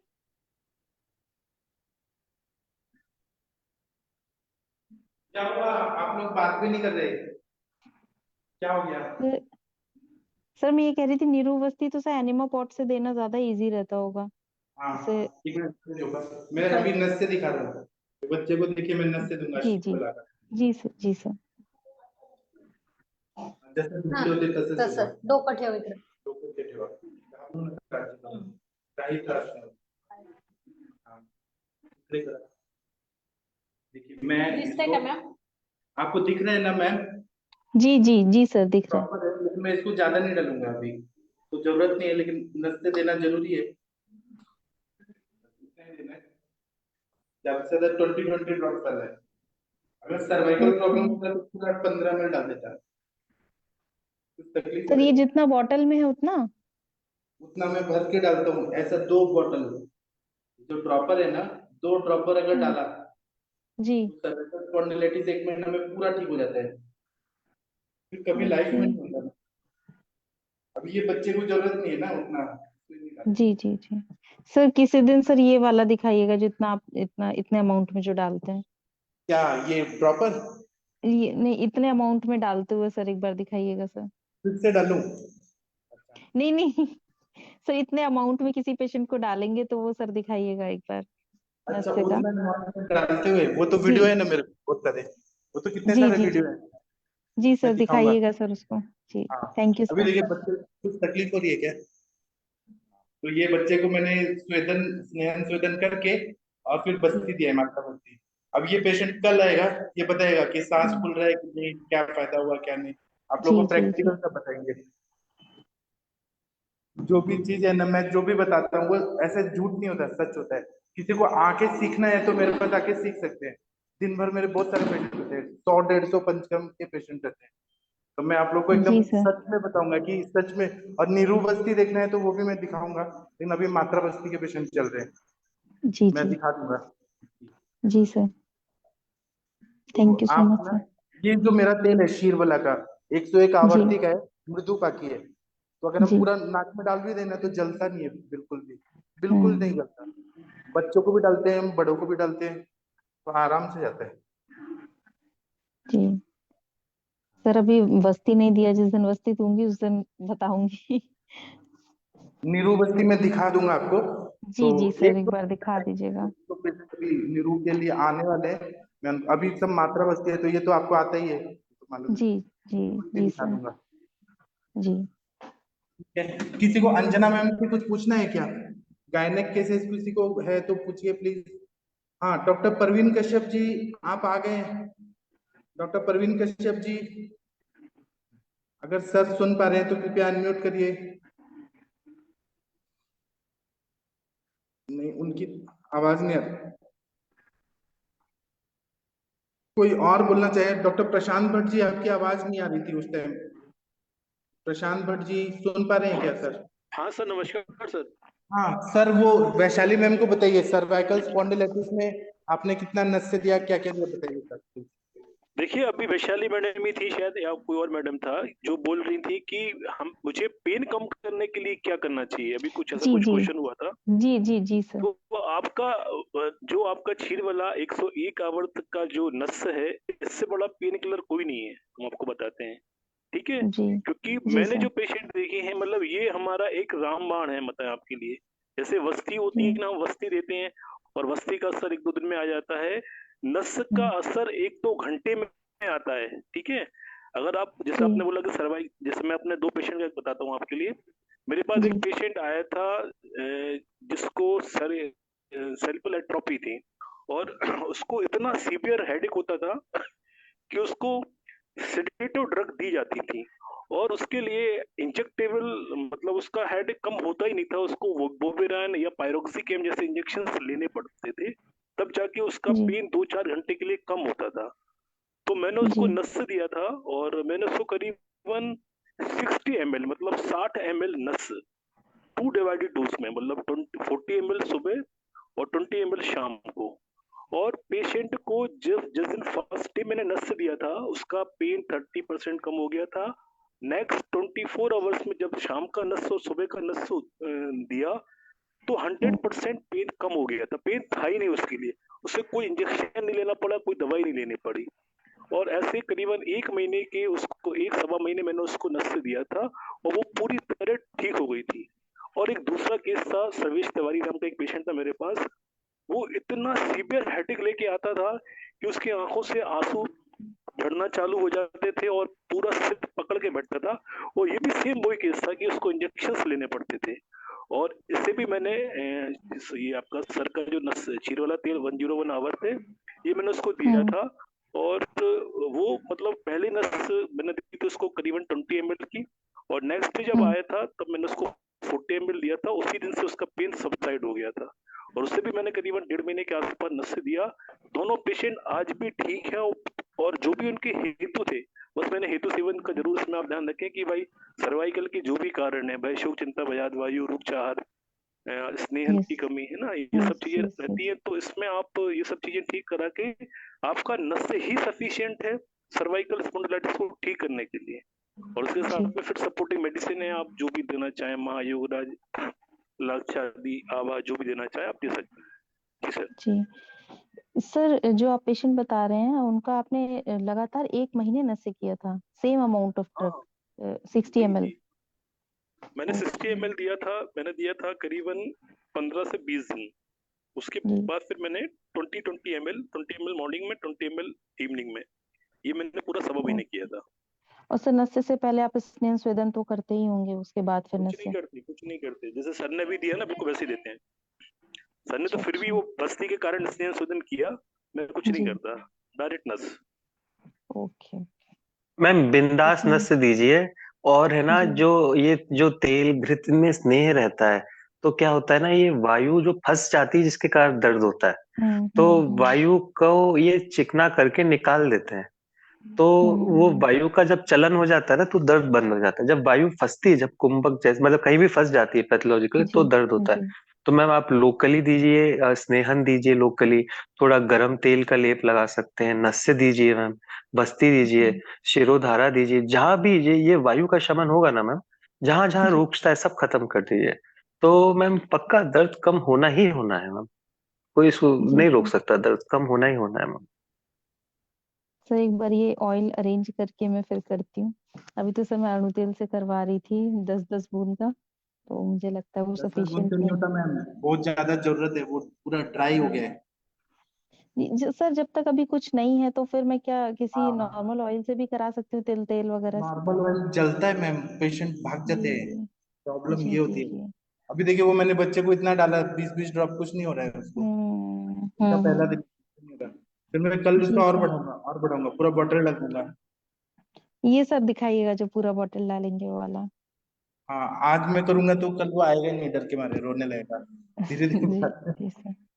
क्या हुआ, आप लोग बात भी नहीं कर रहे, क्या हो गया? सर सर, मैं ये कह रही थी नीरूवस्ती तो सर एनिमा पॉट से देना ज्यादा इजी रहता होगा हाँ जैसे। ठीक है, इससे होगा। मैं अभी नस से दिखा रहा हूँ, बच्चे को देखिए, मैं नस से दूंगा जी शीट जी वाला का। जी सर, जी सर। जसं दुसरे होते तसंच तसं होतं. डोकं ठेव इकडे. डोकं ते ठेवा. घाबरू नका अजिबात. काही त्रास नाही. हाँ, इकडे करा. देखिए मैं दिसतंय इसको, का मॅम? आपको दिख रहा है ना मैम, जी जी जी सर, दिख रहा है। प्रॉपर है, लेकिन मैं इसको ज्यादा नहीं डालूंगा अभी, तो जरूरत नहीं है, लेकिन नस से देना जरूरी है. इतना ही देना है. ज्यादा से ज्यादा 20 ड्रॉप डालना है. अगर सर्वाइकल प्रॉब्लम ओके होता है तो पूरा 15 मिनट डाल देता है. कुछ तकलीफ हो सर, रही ये है? जितना बॉटल में है उतना? उतना मैं भर के डालता हूँ, ऐसा 2 बॉटल. जो ड्रॉपर है ना, 2 ड्रॉपर अगर हम्म, डाला जी तो सर्वाइकल स्पॉन्डिलाइटिस 1 महीना में पूरा ठीक हो जाता है, फिर कभी लाइफ ओके में नहीं होता. अभी ये बच्चे को जरूरत नहीं है ना उतना, इसलिए नहीं डाला. जी जी जी सर, किसी दिन सर ये वाला दिखाइएगा जितना आप इतना इतने अमाउंट में जो डालते हैं। क्या ये प्रॉपर ये नहीं, इतने अमाउंट में डालते हुए सर एक बार दिखाइएगा सर। फिर से डालूं? नहीं नहीं सर, इतने अमाउंट में किसी पेशेंट को डालेंगे तो वो सर दिखाइएगा एक बार अच्छा, नस्से का। उतना amount में डालते हुए, वो तो जी वीडियो है ना मेरे को, बहुत सारे, वो तो कितने जी सारे जी वीडियो जी है, जी मैं सर, दिखाऊंगा. दिखाइएगा सर उसको। जी, हाँ, थैंक यू अभी सर। देखिए बच्चे कुछ तकलीफ हो रही है क्या? तो ये बच्चे को मैंने स्वेदन, स्नेहन स्वेदन करके और फिर बस्ती दिया है, माता बस्ती. अब ये पेशेंट कल आएगा, ये बताएगा कि सांस फूल रहा है कि नहीं, क्या फायदा हुआ क्या नहीं. आप लोगों जी को जी जी प्रैक्टिकल सब बताएंगे. जो भी चीज है ना, मैं जो भी बताता हूँ वो ऐसे झूठ नहीं होता, सच होता है. किसी को आके सीखना है तो मेरे पास आके सीख सकते हैं. दिन भर मेरे बहुत सारे पेशेंट होते हैं, 100-150 पंचकर्म के पेशेंट रहते हैं. तो मैं आप लोग को एकदम जी सर। सच में बताऊंगा कि सच में. और नीरू बस्ती देखना है तो वो भी मैं दिखाऊंगा, लेकिन अभी मात्रा बस्ती के पेशेंट चल रहे हैं, जी मैं जी दिखा दूंगा. जी सर, तो थैंक यू सो आप मच ना, सर। ये जो मेरा तेल है शीर वाला का, 101 जी आवर्ती का है, मृदु पाकी है. तो अगर हम जी पूरा नाक में डाल भी देना तो जलता नहीं है, बिल्कुल भी, बिल्कुल नहीं हम्म, जलता. बच्चों को भी डालते हैं हम, बड़ों को भी डालते हैं, तो आराम से जाता है. जी सर, अभी वस्ती नहीं दिया, जिस दिन वस्ती दूंगी उस दिन बताऊंगी। नीरू बस्ती में दिखा दूंगा आपको. तो जी जी सर, एक एक बार दिखा दीजिएगा। तो पेशेंट अभी नीरू के लिए आने वाले हैं. मैं अभी सब मात्रा बस्ती है, तो ये तो आपको आता ही है, तो मालूम है, जी जी तो ये जी दिखा सर। दूंगा. जी ठीक है, किसी को अंजना मैम से कुछ पूछना है क्या? गायनेक केसेस किसी को है तो पूछिए प्लीज. हाँ, डॉक्टर परवीन कश्यप जी, आप आ गए हैं. डॉक्टर परवीन कश्यप जी, अगर सर सुन पा रहे हैं तो कृपया अनम्यूट करिए. नहीं, उनकी आवाज नहीं आ रही. कोई और बोलना चाहे? डॉक्टर प्रशांत भट्ट जी, आपकी आवाज नहीं आ रही थी उस टाइम. प्रशांत भट्ट जी सुन पा रहे हैं क्या सर? हाँ सर, नमस्कार सर। हाँ सर, वो वैशाली मैम को बताइए, सर्वाइकल स्पॉन्डिलाइटिस में आपने कितना नस से दिया, क्या क्या दिया, बताइए सर. देखिए, अभी वैशाली मैडम ही थी शायद, या कोई और मैडम था जो बोल रही थी कि हम मुझे पेन कम करने के लिए क्या करना चाहिए, अभी कुछ ऐसा जी कुछ जी क्वेश्चन हुआ था. जी जी जी सर। तो आपका जो आपका छीर वाला 101 आवर्त का जो नस है, इससे बड़ा पेन किलर कोई नहीं है, हम आपको बताते हैं. ठीक है, जी क्योंकि जी मैंने सर। जो पेशेंट देखे हैं, मतलब ये हमारा एक रामबाण है, मतलब आपके लिए. जैसे वस्ती होती है जी ना, हम वस्ती देते हैं और वस्ती का असर 1-2 दिन में आ जाता है. नस का असर 1-2 घंटे में आता है. ठीक है, अगर आप जैसे जी आपने बोला कि सर्वाइव, जैसे मैं अपने 2 पेशेंट का बताता हूँ आपके लिए. मेरे पास जी एक पेशेंट आया था जिसको सेरिब्रल एट्रोफी थी, और उसको इतना सीवियर हेडेक होता था कि उसको सेडेटिव ड्रग दी जाती थी, और उसके लिए इंजेक्टेबल, मतलब उसका हेड कम होता ही नहीं था, उसको बोविरान या पायरोक्सिकेम जैसे इंजेक्शन लेने पड़ते थे, तब जाके उसका जी पेन 2-4 घंटे के लिए कम होता था. तो मैंने उसको जी नस दिया था, और मैंने उसको करीबन 60 ml, मतलब 60 ml नस, 2 डिवाइडेड डोज में, मतलब 40 ml सुबह और 20 ml शाम को. और पेशेंट को जिस दिन फर्स्ट डे मैंने नस दिया था, उसका पेन 30% कम हो गया था. नेक्स्ट 24 आवर्स में जब शाम का नस और सुबह का नस दिया, तो 100% पेन कम हो गया था। पेन था ही नहीं उसके लिए, उसे कोई इंजेक्शन नहीं लेना पड़ा, कोई दवाई नहीं लेनी पड़ी। और ऐसे करीबन 1 महीने के उसको 1 सवा महीने मैंने उसको नस दिया था और वो पूरी तरह ठीक हो गई थी। और एक दूसरा केस था, सर्वेश तिवारी नाम का एक पेशेंट था मेरे पास। वो इतना सीवियर हेडेक लेके आता था कि उसकी आंखों से आंसू झड़ना चालू हो जाते थे और पूरा सिर पकड़ के बैठता था। और ये भी सेम वही केस था कि उसको इंजेक्शन लेने पड़ते थे। और इससे भी मैंने ये आपका सर का जो नस चीर वाला तेल 101 आवर थे, ये मैंने उसको दिया था। और वो मतलब पहली नस मैंने दी थी उसको करीबन 20 ml की, और नेक्स्ट डे जब आया था तब मैंने उसको 40 ml दिया था। उसी दिन से उसका पेन सबसाइड हो गया था। और उससे भी मैंने करीबन 1.5 महीने के आसपास नस दिया। दोनों पेशेंट आज भी ठीक है। और जो भी उनके हेतु थे, बस मैंने हेतु सेवन का जरूर इसमें आप ध्यान रखें कि भाई सर्वाइकल के जो भी कारण है, भाई शोक, चिंता, बजाद वायु, रूप चाहत, स्नेहन की कमी है ना, ये सब चीजें रहती है। तो इसमें आप ये सब चीजें ठीक करा के आपका नस ही सफिशिएंट है सर्वाइकल स्पॉन्डिलाइटिस को ठीक करने के लिए। और उसके साथ में फिर सपोर्टिंग मेडिसिन है, आप जो भी देना चाहें, महायोगराज, लाक्षादी, आभा, जो भी देना चाहे आप दे सकते हैं। जी सर। जी सर, जो आप पेशेंट बता रहे हैं उनका आपने लगातार 1 महीने नशे किया था, same amount of drug 60 ml। मैंने 60 ml दिया था, मैंने दिया था करीबन 15 से 20 दिन। उसके बाद फिर मैंने 20 ml मॉर्निंग में, 20 ml इवनिंग में, ये मैंने पूरा सवा महीने किया था। और सर नशे से पहले आप स्नेह स्वेदन तो करते ही होंगे, उसके बाद फिर नशे? कुछ नहीं करते, जैसे सर ने भी दिया ना बिल्कुल वैसे ही देते हैं। सर ने तो फिर भी वो बस्ती के कारण स्नेह स्वेदन किया, मैं कुछ नहीं करता, डायरेक्ट नस। ओके। मैम बिंदास नस दीजिए। और है ना, जो तेल घृत में स्नेह रहता है, तो क्या होता है ना, ये वायु जो फंस जाती है जिसके कारण दर्द होता है, तो वायु को ये चिकना करके निकाल देते हैं। तो वो वायु का जब चलन हो जाता है ना, तो दर्द बंद हो जाता है। जब वायु फंसती है, जब कुंभक जैसे मतलब कहीं भी फंस जाती है पैथोलॉजिकली, तो दर्द होता है। तो मैम आप लोकली दीजिए, स्नेहन दीजिए लोकली, थोड़ा गर्म तेल का लेप लगा सकते हैं, नस्य दीजिए मैम, बस्ती दीजिए, शिरोधारा दीजिए। जहां भी ये वायु का शमन होगा ना मैम, जहां जहां रोकता है सब खत्म कर दीजिए। तो मैम पक्का दर्द कम होना ही होना है मैम, कोई इसको नहीं रोक सकता, दर्द कम होना ही होना है मैम। सर एक बार ये ऑयल अरेंज करके मैं फिर करती हूँ। अभी तो सर मैं अणु तेल से करवा रही थी 10-10 बूंद का, तो मुझे लगता है वो सफिशिएंट नहीं होता मैम, बहुत ज्यादा जरूरत है, वो पूरा ड्राई हो गया है। सर जब तक अभी कुछ नहीं है तो फिर मैं क्या किसी नॉर्मल ऑयल से भी करा सकती हूँ, तेल वगैरह से? नॉर्मल ऑयल जलता है मैम, पेशेंट भाग जाते हैं, प्रॉब्लम ये होती है। जी। अभी देखिए वो मैंने बच्चे को इतना डाला, 20-20 ड्रॉप, कुछ नहीं हो रहा है उसको। उसका पहला दिन नहीं हो रहा, फिर मैं कल उसका और बढ़ाऊंगा, पूरा बॉटल डाल दूंगा। ये सब दिखाइएगा जो पूरा बॉटल डालेंगे वो वाला। हाँ, आज मैं करूंगा तो कल वो आएगा नहीं, डर के मारे रोने लगेगा। धीरे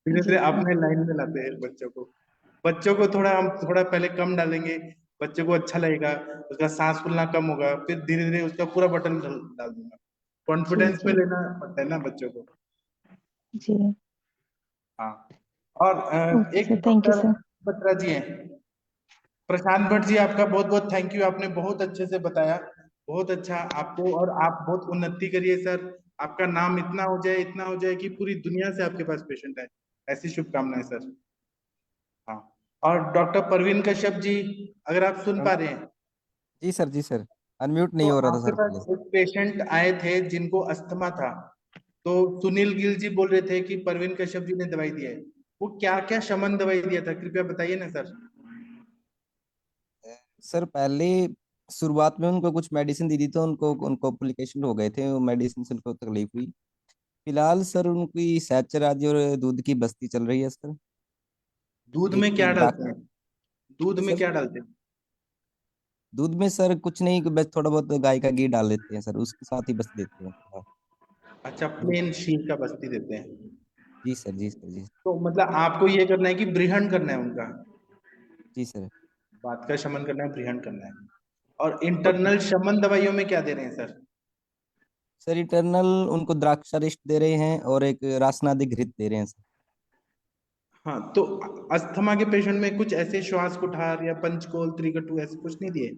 धीरे अपने लाइन में लाते हैं बच्चों को थोड़ा पहले कम डालेंगे, बच्चे को अच्छा लगेगा, उसका सांस फूलना कम होगा, फिर धीरे धीरे उसका पूरा बटन डाल दूंगा। कॉन्फिडेंस में लेना पड़ता है ना बच्चों को। जी हाँ। और एक thank you doctor sir. Batra ji हैं, प्रशांत भट्ट जी, आपका बहुत बहुत थैंक यू, आपने बहुत अच्छे से बताया, बहुत अच्छा आपको, और आप बहुत उन्नति करिए सर, आपका नाम इतना हो जाए कि पूरी दुनिया से आपके पास पेशेंट है, ऐसी शुभकामनाएं सर। हाँ। और डॉक्टर परवीन कश्यप जी, अगर आप सुन पा रहे हैं? जी सर अनम्यूट नहीं तो हो रहा था आपके सर पास पहले। एक पेशेंट आए थे जिनको अस्थमा था, तो सुनील गिल जी बोल रहे थे कि परवीन कश्यप जी ने दवाई दिया है, वो क्या क्या शमन दवाई दिया था, कृपया बताइए ना सर। सर पहले शुरुआत में उनको कुछ मेडिसिन दी थी, तो उनको कॉम्प्लिकेशन हो गए थे, वो मेडिसिन से उनको तकलीफ हुई। फिलहाल सर उनकी सहचर आदि और दूध की बस्ती चल रही है सर। दूध में एक क्या द्राक्ष डालते हैं? दूध में सर क्या डालते हैं? दूध में सर कुछ नहीं, बस थोड़ा बहुत गाय का घी डाल देते हैं सर, उसके साथ ही बस देते हैं थोड़ा। अच्छा, प्लेन शीर का बस्ती देते हैं। जी सर। तो मतलब आपको ये करना है कि ब्रिहण करना है उनका, जी सर। बात का शमन करना है, ब्रिहण करना है। और इंटरनल शमन दवाइयों में क्या दे रहे हैं सर? सर इटर्नल उनको द्राक्षारिष्ट दे रहे हैं और एक रासनादि घृत दे रहे हैं सर। हाँ, तो अस्थमा के पेशेंट में कुछ ऐसे श्वास कुठार या पंचकोल, त्रिकटु ऐसे कुछ नहीं दिए?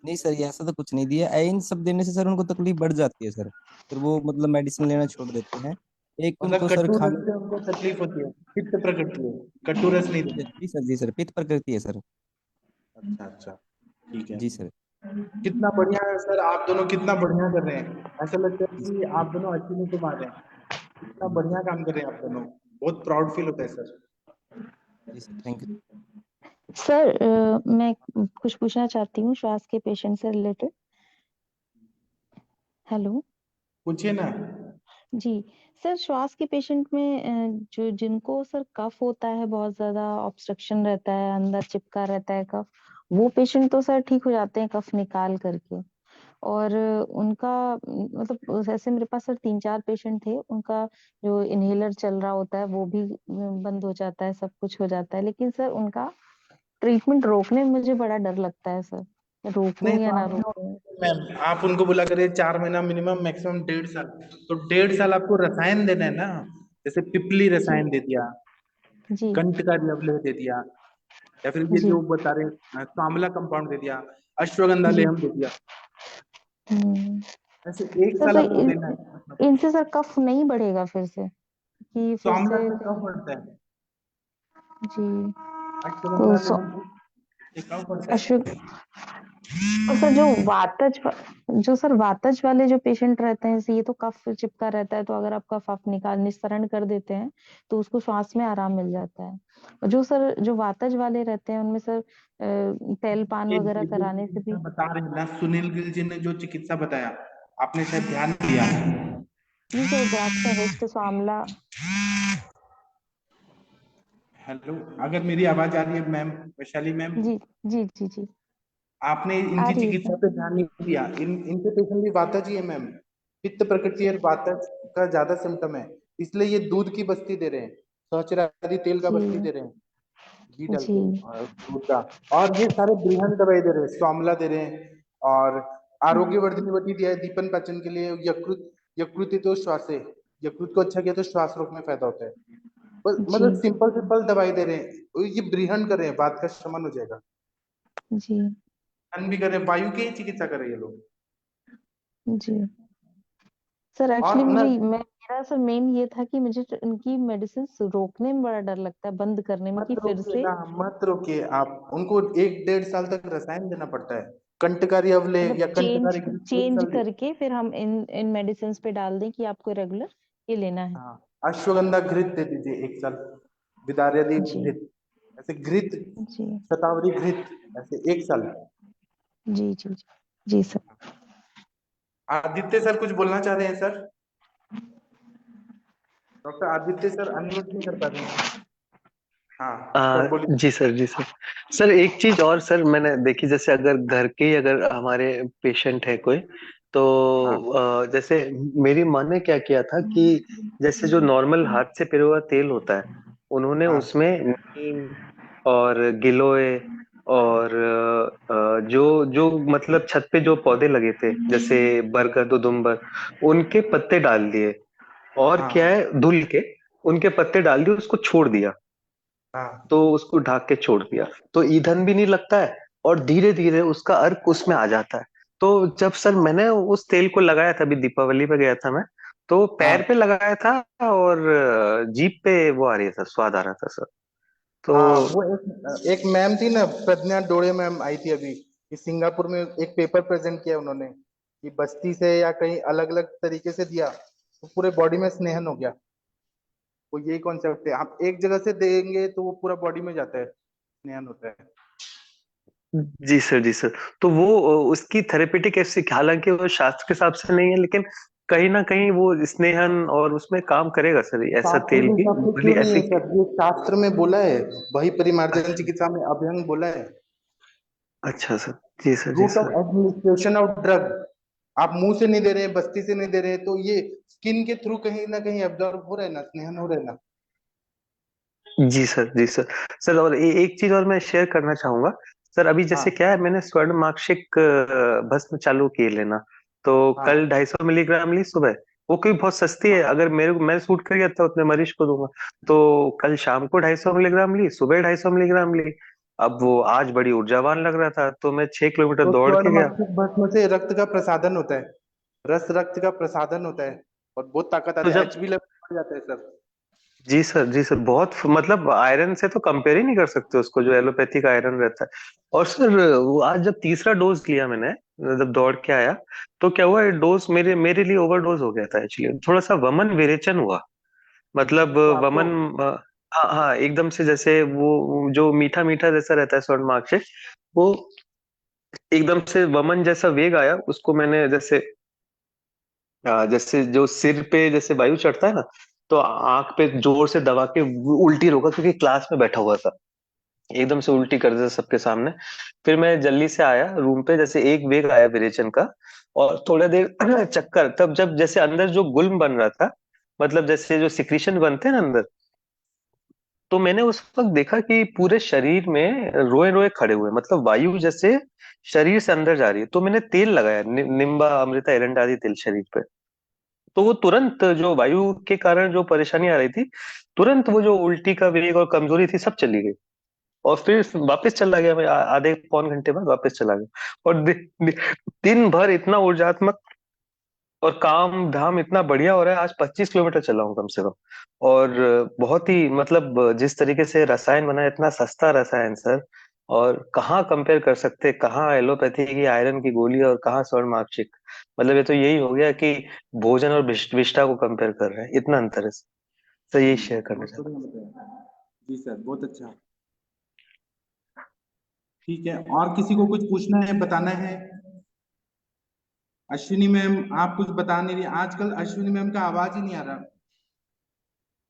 नहीं सर, ये ऐसा तो कुछ नहीं दिया। इन सब देने से सर उनको तकलीफ बढ़ जाती है सर, फिर वो मतलब मेडिसिन लेना छोड़ देते हैं। एक मतलब उनको सर कटु रस खाने से उनको तकलीफ होती है, पित्त प्रकृति है, कटु रस नहीं देना। जी सर पित्त प्रकृति है सर। अच्छा अच्छा, ठीक है। जी सर। कितना बढ़िया है सर, आप दोनों कितना बढ़िया कर रहे हैं। ऐसा लगता है कि आप दोनों अच्छी में तो मार रहे हैं। कितना बढ़िया काम कर रहे हैं आप दोनों, बहुत प्राउड फील होता है सर। जी सर थैंक यू। सर मैं कुछ पूछना चाहती हूँ श्वास के पेशेंट से रिलेटेड। हेलो। पूछिए ना। जी सर, श्वास के पेशेंट में जो जिनको सर कफ होता है, बहुत ज्यादा ऑब्स्ट्रक्शन रहता है, अंदर चिपका रहता है कफ, वो पेशेंट तो सर ठीक हो जाते हैं कफ निकाल करके। और उनका मतलब जैसे मेरे पास सर 3-4 पेशेंट थे, उनका जो इनहेलर चल रहा होता है वो भी बंद हो जाता है, सब कुछ हो जाता है, लेकिन सर उनका ट्रीटमेंट रोकने में मुझे बड़ा डर लगता है सर, रोकूं नहीं या तो ना आप रोकूं। मैम, आप उनको बोला करिए 4 महीना मिनिमम, मैक्सिमम 1.5 साल। तो 1.5 साल आपको रसायन देना है ना, जैसे पिपली जी रसायन दे दिया, जी कंटकारी अवलेह दे दिया, या फिर ये जी जो बता रहे हैं सांवला कंपाउंड दे दिया, अश्वगंधा जी। लेहम दे दिया। ऐसे 1 साल सर आपको देना है। इनसे सर कफ नहीं बढ़ेगा फिर से कि फिर सांवला से से कम कहीं। पड़ता है, जी। तो अश्वगंधा लेहम से कम पड़ता है। अश्व और सर जो सर वातज वाले जो पेशेंट रहते हैं, जैसे ये तो कफ चिपका रहता है, तो अगर आप कफ आप निस्सरण कर देते हैं तो उसको श्वास में आराम मिल जाता है। और जो वातज वाले रहते हैं उनमें सर तेलपान वगैरह जो कराने से चिकित्सा भी। बता रहे हैं ना, सुनील गिल जी ने जो चिकित्सा बताया, आपने शायद ध्यान नहीं दिया। जी सर, द्राक्ष वरिष्ठ स्वामला। हेलो, अगर मेरी आवाज आ रही है मैम, वैशाली मैम, जी जी जी जी आपने आ इनकी रही है चिकित्सा सर। पे ध्यान नहीं दिया। इनके पेशेंट भी वातज ही है मैम, पित्त प्रकृति और वातज का ज्यादा सिम्टम है, इसलिए ये दूध की बस्ती दे रहे हैं, सहचरादी तेल का बस्ती जी दे रहे हैं, घी डाल जी के और दूध का। और ये सारे बृहन दवाई दे रहे हैं, स्वामला दे रहे हैं, और आरोग्यवर्धिनी वटी दिया है दीपन पाचन के लिए, यकृत यकृत तो श्वासे, यकृत को अच्छा किया तो श्वास रोकने में फायदा होता है। बस जी मतलब सिंपल सिंपल दवाई दे रहे हैं, ये बृहन कर रहे हैं, बात का शमन हो जाएगा। जी भी कर रहे हैं, वायु की ही चिकित्सा कर रहे हैं ये लोग। जी सर, और एक्चुअली ना, मेरा सर मेन ये था कि मुझे इनकी मेडिसिन रोकने में बड़ा डर लगता है, बंद करने में, मत कि फिर रोकिए से ना, मत रोकिए आप उनको। 1-1.5 साल तक रसायन देना पड़ता है, कंटकारी अवलेह मतलब या चेंज कंटकारी घृत 1 चेंज साल दे। करके फिर हम इन मेडिसिन पे डाल दें कि आपको रेगुलर ये लेना है। हाँ, अश्वगंधा घृत दे दीजिए 1 साल, विदार्यदी जी घृत, ऐसे घृत, जी शतावरी घृत, ऐसे 1 साल। जी जी जी सर। आदित्य सर कुछ बोलना चाह रहे हैं sir? Doctor Aditya sir unmute नहीं कर पा रहे हैं। हाँ सर बोलिए। जी सर जी सर। सर एक चीज और सर मैंने देखी, जैसे अगर घर के ही अगर हमारे पेशेंट है कोई, तो हाँ जैसे मेरी माँ ने क्या किया था कि जैसे जो नॉर्मल हाथ से पिरा हुआ तेल होता है, उन्होंने हाँ उसमें नीम और गिलोय और जो जो मतलब छत पे जो पौधे लगे थे जैसे बरगद उदुम्बर, उनके पत्ते डाल दिए, और हाँ क्या है धुल के उनके पत्ते डाल दिए, उसको छोड़ दिया, हाँ तो उसको ढक के छोड़ दिया, तो ईंधन भी नहीं लगता है और धीरे धीरे उसका अर्क उसमें आ जाता है। तो जब सर मैंने उस तेल को लगाया था, अभी दीपावली पे गया था मैं, तो पैर हाँ पे लगाया था और जीभ पे वो आ रही था, स्वाद आ रहा था सर। तो हाँ, वो एक मैम थी ना, प्रज्ञा डोरे मैम आई थी अभी, कि सिंगापुर में एक पेपर प्रेजेंट किया उन्होंने, कि बस्ती से या कहीं अलग अलग तरीके से दिया तो पूरे बॉडी में स्नेहन हो गया। वो यही कॉन्सेप्ट है, आप एक जगह से देंगे तो वो पूरा बॉडी में जाता है, स्नेहन होता है। जी सर जी सर। तो वो उसकी थेरेपेटिक ऐसी, हालांकि वो शास्त्र के हिसाब से नहीं है, लेकिन कहीं ना कहीं वो स्नेहन और उसमें काम करेगा सर, ये ऐसा शास्त्र तेल के भी हिसाब से भली क्यों नहीं है ऐसी। सर, ये शास्त्र में बोला है, वही परिमार्जन अच्छा चिकित्सा में अभ्यंग बोला है। अच्छा सर। जी सर जी root of sir. Administration of drug, आप मुंह से नहीं दे रहे हैं, बस्ती से नहीं दे रहे हैं, तो ये स्किन के थ्रू कहीं ना कहीं एब्जॉर्ब हो रहा है ना, स्नेहन हो रहा है ना। जी सर जी सर। सर और एक चीज और मैं शेयर करना चाहूंगा सर, अभी जैसे हाँ क्या है, मैंने स्वर्ण माक्षिक भस्म चालू किए लेना, तो हाँ कल 250 मिलीग्राम ली सुबह, वो कोई बहुत सस्ती है, अगर मैं सूट कर गया था उतने मरीज को दूंगा, तो कल शाम को 250 मिलीग्राम ली, सुबह 250 मिलीग्राम ली। अब वो आज बड़ी ऊर्जावान लग रहा था, तो मैं 6 किलोमीटर तो दौड़ के गया। स्वर्णमाक्षिक भस्म से रक्त का प्रसादन होता है, रक्त का प्रसादन होता है, और बहुत ताकत तो आता है, जब एचबी लेवल पड़ जाता है सर। जी सर बहुत मतलब आयरन से तो कंपेयर ही नहीं कर सकते उसको, जो एलोपैथिक आयरन रहता है। और सर वो आज जब तीसरा डोज लिया मैंने, जब दौड़ के आया, तो क्या हुआ, डोज मेरे मेरे लिए ओवरडोज हो गया था एक्चुअली। थोड़ा सा वमन विरेचन हुआ, मतलब तो आपको वमन हाँ हाँ, एकदम से जैसे वो जो मीठा मीठा जैसा रहता है स्वर्ण मार्क से, वो एकदम से वमन जैसा वेग आया। उसको मैंने जैसे जैसे जो सिर पे जैसे वायु चढ़ता है ना, तो आंख पे जोर से दबा के उल्टी रोका, क्योंकि क्लास में बैठा हुआ था, एकदम से उल्टी कर दिया सबके सामने। फिर मैं जल्दी से आया रूम पे, जैसे एक वेग आया विरेचन का, और थोड़ा देर चक्कर। तब जब जैसे अंदर जो गुल्म बन रहा था, मतलब जैसे जो सिक्रीशन बनते हैं ना अंदर, तो मैंने उस वक्त देखा कि पूरे शरीर में रोए रोए खड़े हुए, मतलब वायु जैसे शरीर से अंदर जा रही है। तो मैंने तेल लगाया, निम्बा अमृता एरंड आदि तेल शरीर पे। तो वो तुरंत जो वायु के कारण जो परेशानी आ रही थी, तुरंत वो जो उल्टी का वेग और कमजोरी थी सब चली गई। और फिर वापस चला गया मैं, आधे पौन घंटे बाद वापस चला गया। और दिन भर इतना ऊर्जात्मक और काम धाम इतना बढ़िया हो रहा है। आज 25 किलोमीटर चला हूँ कम से कम। और बहुत ही मतलब जिस तरीके से रसायन बना है, इतना सस्ता रसायन सर, और कहाँ कंपेयर कर सकते, कहाँ एलोपैथी की आयरन की गोली और कहाँ स्वर्ण मार्गचिक। मतलब ये तो यही हो गया कि भोजन और विष्ठा को कंपेयर कर रहे हैं, इतना अंतर है सर। यही शेयर करना बहुत चाहता बढ़िया बताया जी सर, बहुत अच्छा। ठीक है, और किसी को कुछ पूछना है, बताना है? अश्विनी मैम आप कुछ बता नहीं रही आजकल, अश्विनी मैम का आवाज ही नहीं आ रहा।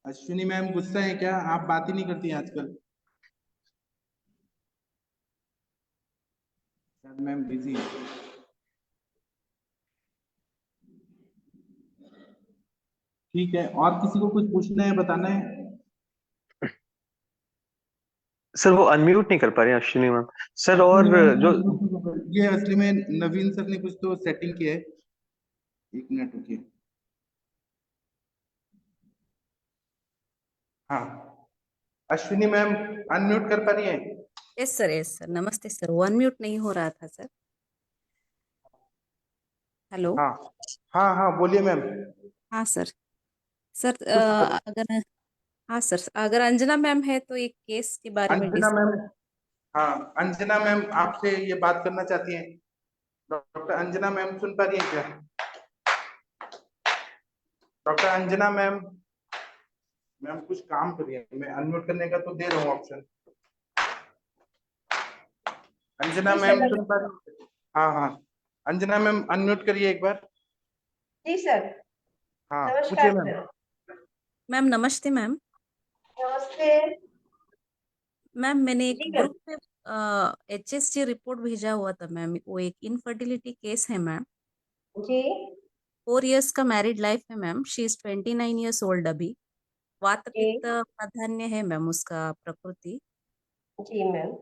अश्विनी मैम गुस्सा है क्या, आप बात ही नहीं करती हैं आजकल? शायद मैम बिजी है। ठीक है, और किसी को कुछ पूछना है, बताना है? सर वो अनम्यूट नहीं कर पा रहे हैं अश्विनी मैम सर। और अश्विनी मैम जो ये असली में नवीन सर ने कुछ तो सेटिंग किया है। एक मिनट रुकिए। हाँ, अश्विनी मैम अनम्यूट कर पा रही है? यस सर, नमस्ते सर। वो अनम्यूट नहीं हो रहा था सर। हेलो। हाँ हाँ हाँ, बोलिए मैम। हाँ सर। सर कुछ अगर हाँ सर, अगर अंजना मैम है तो एक केस के बारे में अंजना मैम, डिस्कस। हाँ अंजना मैम आपसे ये बात करना चाहती हैं। डॉक्टर अंजना मैम सुन पा रही हैं क्या? डॉक्टर अंजना मैम, मैम कुछ काम कर रही है, मैं अनम्यूट करने का तो दे रहा हूँ ऑप्शन। अंजना जी मैम सर। सुन पा रही हैं? हाँ हाँ, अंजना मैम अनम्यूट करिए एक बार। जी सर। हाँ पूछिए नमस्कार मैम। सर। मैम नमस्ते मैम। नमस्ते। मैम मैंने एक जी मैम। ग्रुप में HSG रिपोर्ट भेजा हुआ था मैम। वो एक इनफर्टिलिटी केस है मैम। जी 4 इयर्स का मैरिड लाइफ है ma'am. She is 29 years old अभी। वात जी पित्त प्राधान्य है मैम उसका प्रकृति। जी मैम।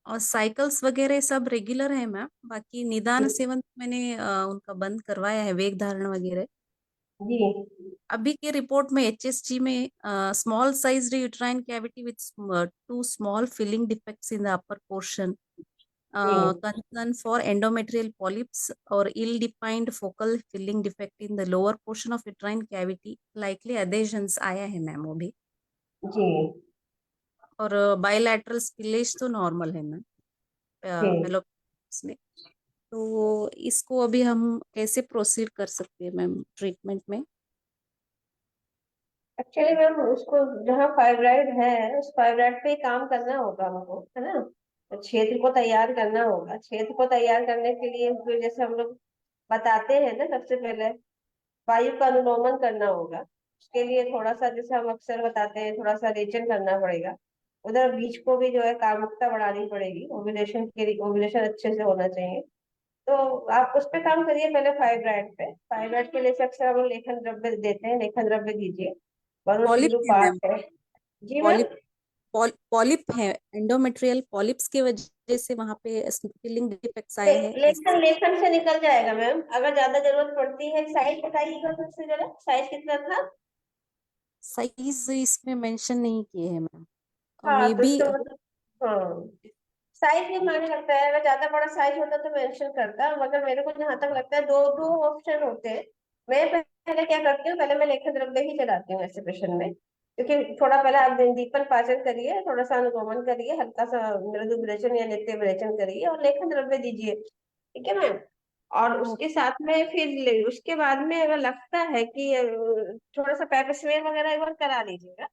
और साइकिल्स वगैरह सब रेगुलर है मैम। बाकी निदान जी सेवन मैंने उनका बंद करवाया है, वेग धारण वगैरह। जी अभी के रिपोर्ट में HSG में small size uterine cavity with 2 small filling defects in the upper portion, जी concern for endometrial polyps or ill-defined focal filling defect in the lower portion of uterine cavity, likely adhesions आया है ma'am वो भी। जी और bilateral spillage तो normal है ma'am जी फेलोपियस में। तो इसको अभी हम कैसे प्रोसीड कर सकते हैं मैम ट्रीटमेंट में? एक्चुअली मैम उसको जहाँ फाइब्राइड है उस फाइब्राइड पे काम करना होगा हमको, है ना। तो क्षेत्र को तैयार करना होगा। क्षेत्र को तैयार करने के लिए फिर जैसे हम लोग बताते हैं ना, सबसे पहले वायु का अनुलोमन करना होगा। उसके लिए थोड़ा सा जैसे हम अक्सर बताते हैं, थोड़ा सा रेचन करना पड़ेगा। उधर बीज को भी जो है कामुकता बढ़ानी पड़ेगी। ओव्यूलेशन के लिए ओव्यूलेशन अच्छे से होना चाहिए। तो आप उस पे काम करिए पहले फाइब्राइड पे। फाइब्राइड के लिए अक्सर हम लोग लेखन द्रव्य देते हैं, लेखन द्रव्य दीजिए। वरुण पॉलिप सिंधु है मैम। पाठ है। जी मैम। पॉलिप पॉलिप है, एंडोमेट्रियल पॉलिप्स की वजह से वहां पे फिलिंग डिफेक्ट्स आए हैं लेखन ऐसे। लेखन से निकल जाएगा मैम। अगर ज्यादा जरूरत पड़ती है, साइज बताइएगा सबसे जरा, साइज कितना था? साइज इसमें मेंशन नहीं किए हैं मैम। हाँ मे तो बी इसका मतलब, हाँ साइज भी मायने लगता है। अगर ज्यादा बड़ा साइज होता तो मेंशन करता, मगर मेरे को जहां तक लगता है दो दो ऑप्शन होते हैं। मैं पहले क्या करती हूँ, पहले मैं लेखन द्रव्य ही चलाती हूँ ऐसे पेशेंट में, क्योंकि थोड़ा पहले आप दीपन पाचन करिए, थोड़ा सा अनुगमन करिए, हल्का सा मृदु विरेचन या नित्य विरेचन करिए और लेखन द्रव्य दीजिए, ठीक है मैम। और उसके साथ में फिर उसके बाद में अगर लगता है कि थोड़ा सा पेप स्मेयर वगैरह एक बार करा लीजिएगा।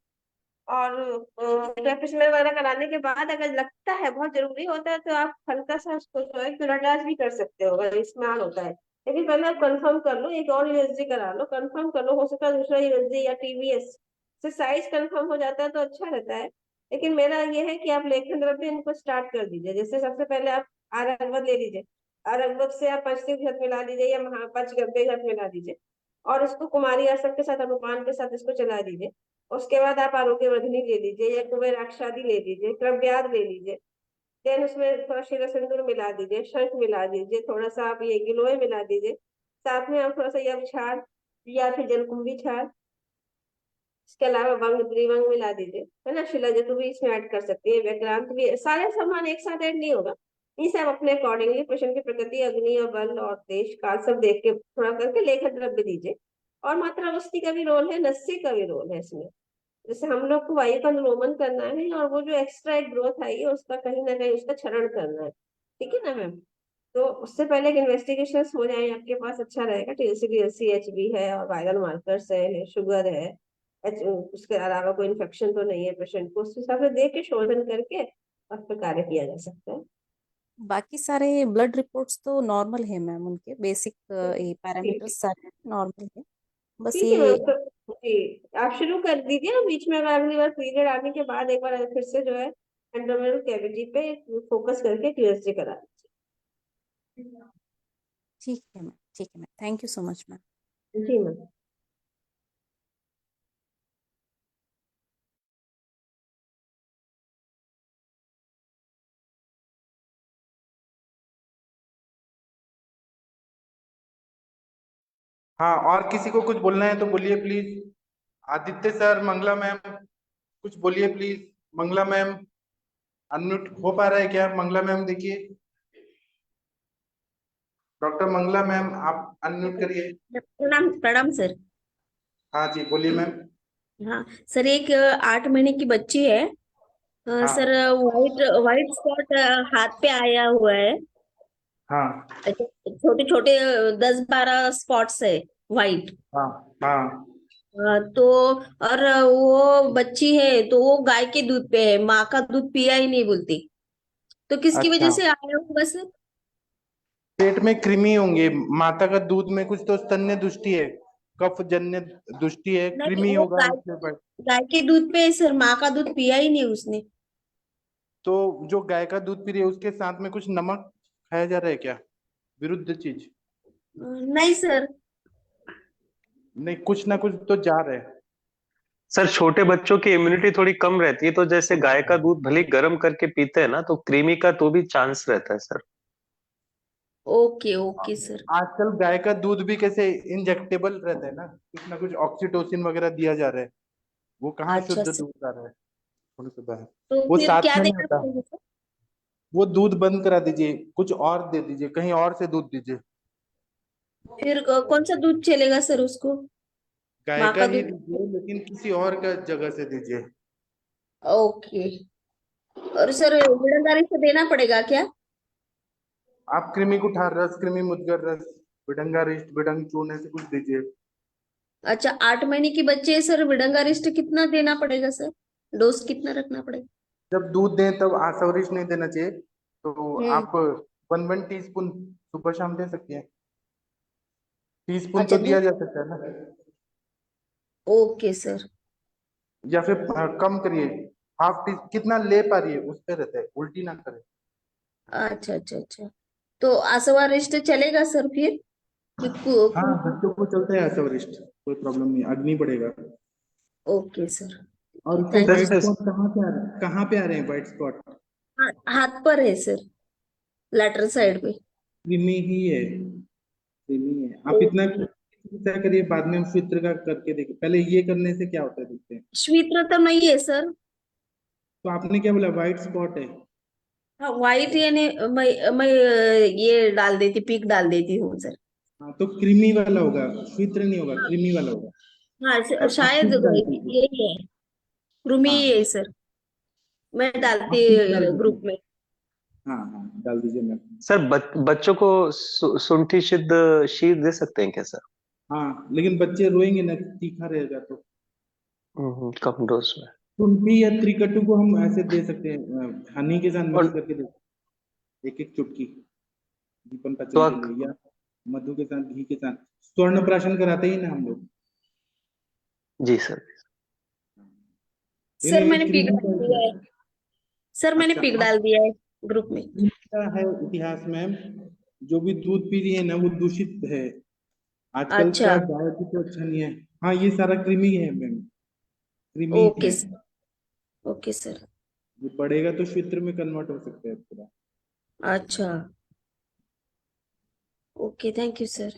और पेप स्मेयर वगैरह कराने के बाद अगर लगता है बहुत जरूरी होता है तो आप हल्का सा उसको जो है क्यूराटाज भी कर सकते हो अगर इस्तेमाल होता है। लेकिन पहले आप कंफर्म कर लो, एक और यूएसजी करा लो, कंफर्म कर लो, हो सकता है दूसरा यूएसजी या टीवीएस से साइज कंफर्म हो जाता है तो अच्छा रहता है। लेकिन मेरा ये है कि आप लेखन द्रव्य इनको स्टार्ट कर दीजिए। जैसे सबसे पहले आप आरंगवत ले लीजिए, आरंगवत से आप पंचतीर्थ मिला लीजिए या पंचगव्य घट मिला दीजिए और इसको कुमारी आसन के साथ अनुपान के साथ इसको चला दीजिए। उसके बाद आप आरोग्य वर्धिनी ले लीजिए या कुबेराक्षादि ले लीजिए, क्रव्याद ले लीजिए। देन उसमें थोड़ा शिला सिंदूर मिला दीजिए, शंख मिला दीजिए, थोड़ा सा आप ये गिलोय मिला दीजिए, साथ में आप थोड़ा सा यम छाल या फिर जलकुंभी छाल, इसके अलावा वंग द्विवंग मिला दीजिए, है ना, शिला जतु भी इसमें ऐड कर सकते हैं, व्यक्रांत भी, सारे सामान एक साथ ऐड नहीं होगा। ये सब अपने अकॉर्डिंगली पेशेंट की प्रकृति, अग्नि और बल और देश काल सब देख के थोड़ा करके लेखन द्रव्य दीजिए। और मात्रावस्थी का भी रोल है, नस्य का भी रोल है इसमें। जैसे हम लोग को वायु का अनुलोमन करना है और वो जो एक्स्ट्रा एक ग्रोथ आई है उसका कहीं ना कहीं उसका क्षरण करना है, ठीक है ना मैम। तो उससे पहले एक इन्वेस्टिगेशन हो जाए आपके पास, अच्छा रहेगा। टीएलसी डीएलसी एचबी है और वायरल मार्कर्स है, शुगर है, उसके अलावा कोई इन्फेक्शन तो नहीं है पेशेंट को, उस हिसाब से देख के शोधन करके और फिर कार्य किया जा सकता है। बाकी सारे ब्लड रिपोर्ट्स तो नॉर्मल है मैम, उनके बेसिक ये ठीक पैरामीटर्स सारे नॉर्मल है, बस ठीक है ये मैम। तो जी आप शुरू कर दीजिए, बीच में अगर अगली बार पीरियड आने के बाद एक बार फिर से जो है एंडोमेट्रियल कैविटी पे फोकस करके टीएसजी करा दीजिए। ठीक है मैम, ठीक है ma'am, thank you so much ma'am. जी मैम। हाँ, और किसी को कुछ बोलना है तो बोलिए please. Aditya sir, Mangala ma'am, कुछ बोलिए प्लीज। मंगला मैम, अनम्यूट हो पा रहा है क्या? मंगला मैम देखिए, डॉक्टर मंगला मैम आप अनम्यूट करिए। प्रणाम प्रणाम सर। हाँ जी बोलिए मैम। हाँ सर, एक 8 महीने की बच्ची है हाँ सर, वाइट वाइट स्पॉट हाथ पे आया हुआ है, हाँ छोटे छोटे 10-12 स्पॉट्स है वाइट। हाँ हाँ। तो और वो बच्ची है तो वो गाय के दूध पे है, माँ का दूध पिया ही नहीं बोलती, तो किसकी वजह अच्छा, से आया होगा सर? पेट में कृमि होंगे, माता का दूध में कुछ तो स्तन्य दुष्टि है, कफ जन्य दुष्टि है, नहीं, कृमि वो होगा उसके ऊपर। गाय के दूध पे है सर, माँ का दूध पिया ही नहीं उसने। तो जो गाय का दूध पी रही है उसके साथ में कुछ नमक खाया जा रहा है क्या? विरुद्ध चीज? नहीं सर। नहीं, कुछ ना कुछ तो जा रहा है। सर छोटे बच्चों की इम्यूनिटी थोड़ी कम रहती है, तो जैसे गाय का दूध भले ही गर्म करके पीते हैं ना, तो कृमि का तो भी चांस रहता है सर। Okay okay sir. आजकल गाय का दूध भी कैसे इंजेक्टेबल रहता है ना कुछ ऑक्सीटोसिन वगैरह दिया जा रहा है, वो कहाँ अच्छा शुद्ध सर, दूध आ रहा है? थोड़ा सा बाहर, तो वो फिर साथ क्या में नहीं देना होता। पड़ेगा सर? वो दूध बंद करा दीजिए, कुछ और दे दीजिए, कहीं और से दूध दीजिए। फिर कौन सा दूध चलेगा सर उसको? गाय माँ का का ही दूध? दीजिए, लेकिन किसी और का जगह से दीजिए। ओके। और सर बिड़ंगारी से देना पड़ेगा क्या? आप कृमि कुठार रस, कृमि मुद्गर रस, बिडंगा रिष्ट, बिडंग चूर्ण ऐसे कुछ दीजिए। अच्छा, 8 महीने की बच्चे है सर, विडंगारिष्ट कितना देना पड़ेगा सर? डोज कितना रखना पड़ेगा? जब दूध दें तब आसवरिश नहीं देना चाहिए, तो हम्म। आप 1 टीस्पून सुबह शाम दे सकते हैं। टीस्पून अच्छा तो दिया जा सकता है ना, ओके सर। या फिर कम करिए, हाफ टी, कितना ले पा रही है उस पे रहता है, उल्टी ना करे। अच्छा अच्छा अच्छा, तो आसवारिष्ट चलेगा सर फिर? हाँ, बच्चों को चलता है आसवरिष्ट, कोई प्रॉब्लम नहीं, अग्नि बढ़ेगा। Okay sir. और उसको थैंक व्हाइट यू। स्पॉट कहाँ पे आ रहे हैं व्हाइट स्पॉट? हाथ पर है सर, लेटरल साइड पे। कृमि ही है, कृमि है। आप इतना ओके। क्या करिए, बाद में हम सूत्र का करके देखिए, पहले ये करने से क्या होता है देखते हैं। श्वेत्र तो नहीं है सर? तो आपने क्या बोला, व्हाइट स्पॉट है? हाँ व्हाइट, यानी मैं ये डाल देती, पिक डाल देती हूँ सर। हाँ तो क्रीमी वाला होगा, श्वेत्र नहीं होगा, क्रीमी वाला होगा। हाँ आप शायद कुछ डाल दीजिए। यही है, कृमि हाँ है सर, मैं डालती आप कुछ डाल ग्रुप दीजिए। में। हाँ हाँ डाल दीजिए मैम। सर बच्चों को शुंठी सिद्ध शीर दे सकते हैं क्या सर? हाँ लेकिन बच्चे रोएंगे ना, तीखा रहेगा तो। कम डोज में। शुंठी या त्रिकटु को हम ऐसे दे सकते हैं, हनी के साथ मिक्स और करके दे, एक एक चुटकी दीपन तो पचन के लिए, या मधु के साथ, घी के साथ। स्वर्ण प्राशन कराते ही ना हम लोग। जी सर। सर मैंने पिक क्रीमी डाल दिया है, सर मैंने पिक अच्छा डाल दिया है ग्रुप में। का है इतिहास मैम, जो भी दूध पी रही है ना वो दूषित है। आजकल अच्छा का गाय भी तो अच्छा नहीं है। हाँ ये सारा क्रीमी है मैम, क्रीमी ओके है। Sir, okay sir. ये बढ़ेगा तो क्षेत्र में कन्वर्ट हो सकता है पूरा। अच्छा ओके, थैंक यू सर।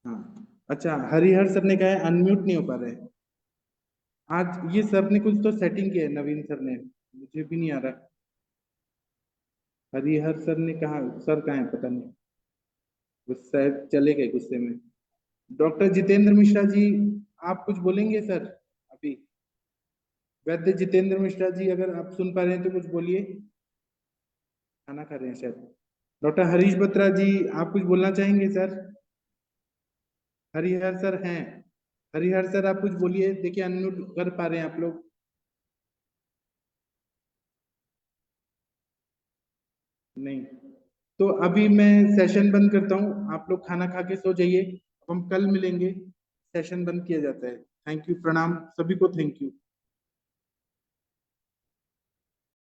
हाँ अच्छा, हरिहर सर ने कहा है अनम्यूट नहीं हो पा रहे। आज ये सर ने कुछ तो सेटिंग किया है, नवीन सर ने, मुझे भी नहीं आ रहा। हरिहर सर ने कहा, सर कहाँ है पता नहीं, वो शायद चले गए गुस्से में। डॉक्टर जितेंद्र मिश्रा जी आप कुछ बोलेंगे सर अभी? वैद्य जितेंद्र मिश्रा जी अगर आप सुन पा रहे हैं तो कुछ बोलिए, खाना खा रहे हैं शायद। डॉक्टर हरीश बत्रा जी आप कुछ बोलना चाहेंगे सर? हरिहर सर हैं, हरिहर सर आप कुछ बोलिए, देखिए अनम्यूट कर पा रहे हैं आप लोग? नहीं। तो अभी मैं सेशन बंद करता हूँ, आप लोग खाना खा के सो जाइए, हम कल मिलेंगे। सेशन बंद किया जाता है। थैंक यू, प्रणाम सभी को, थैंक यू।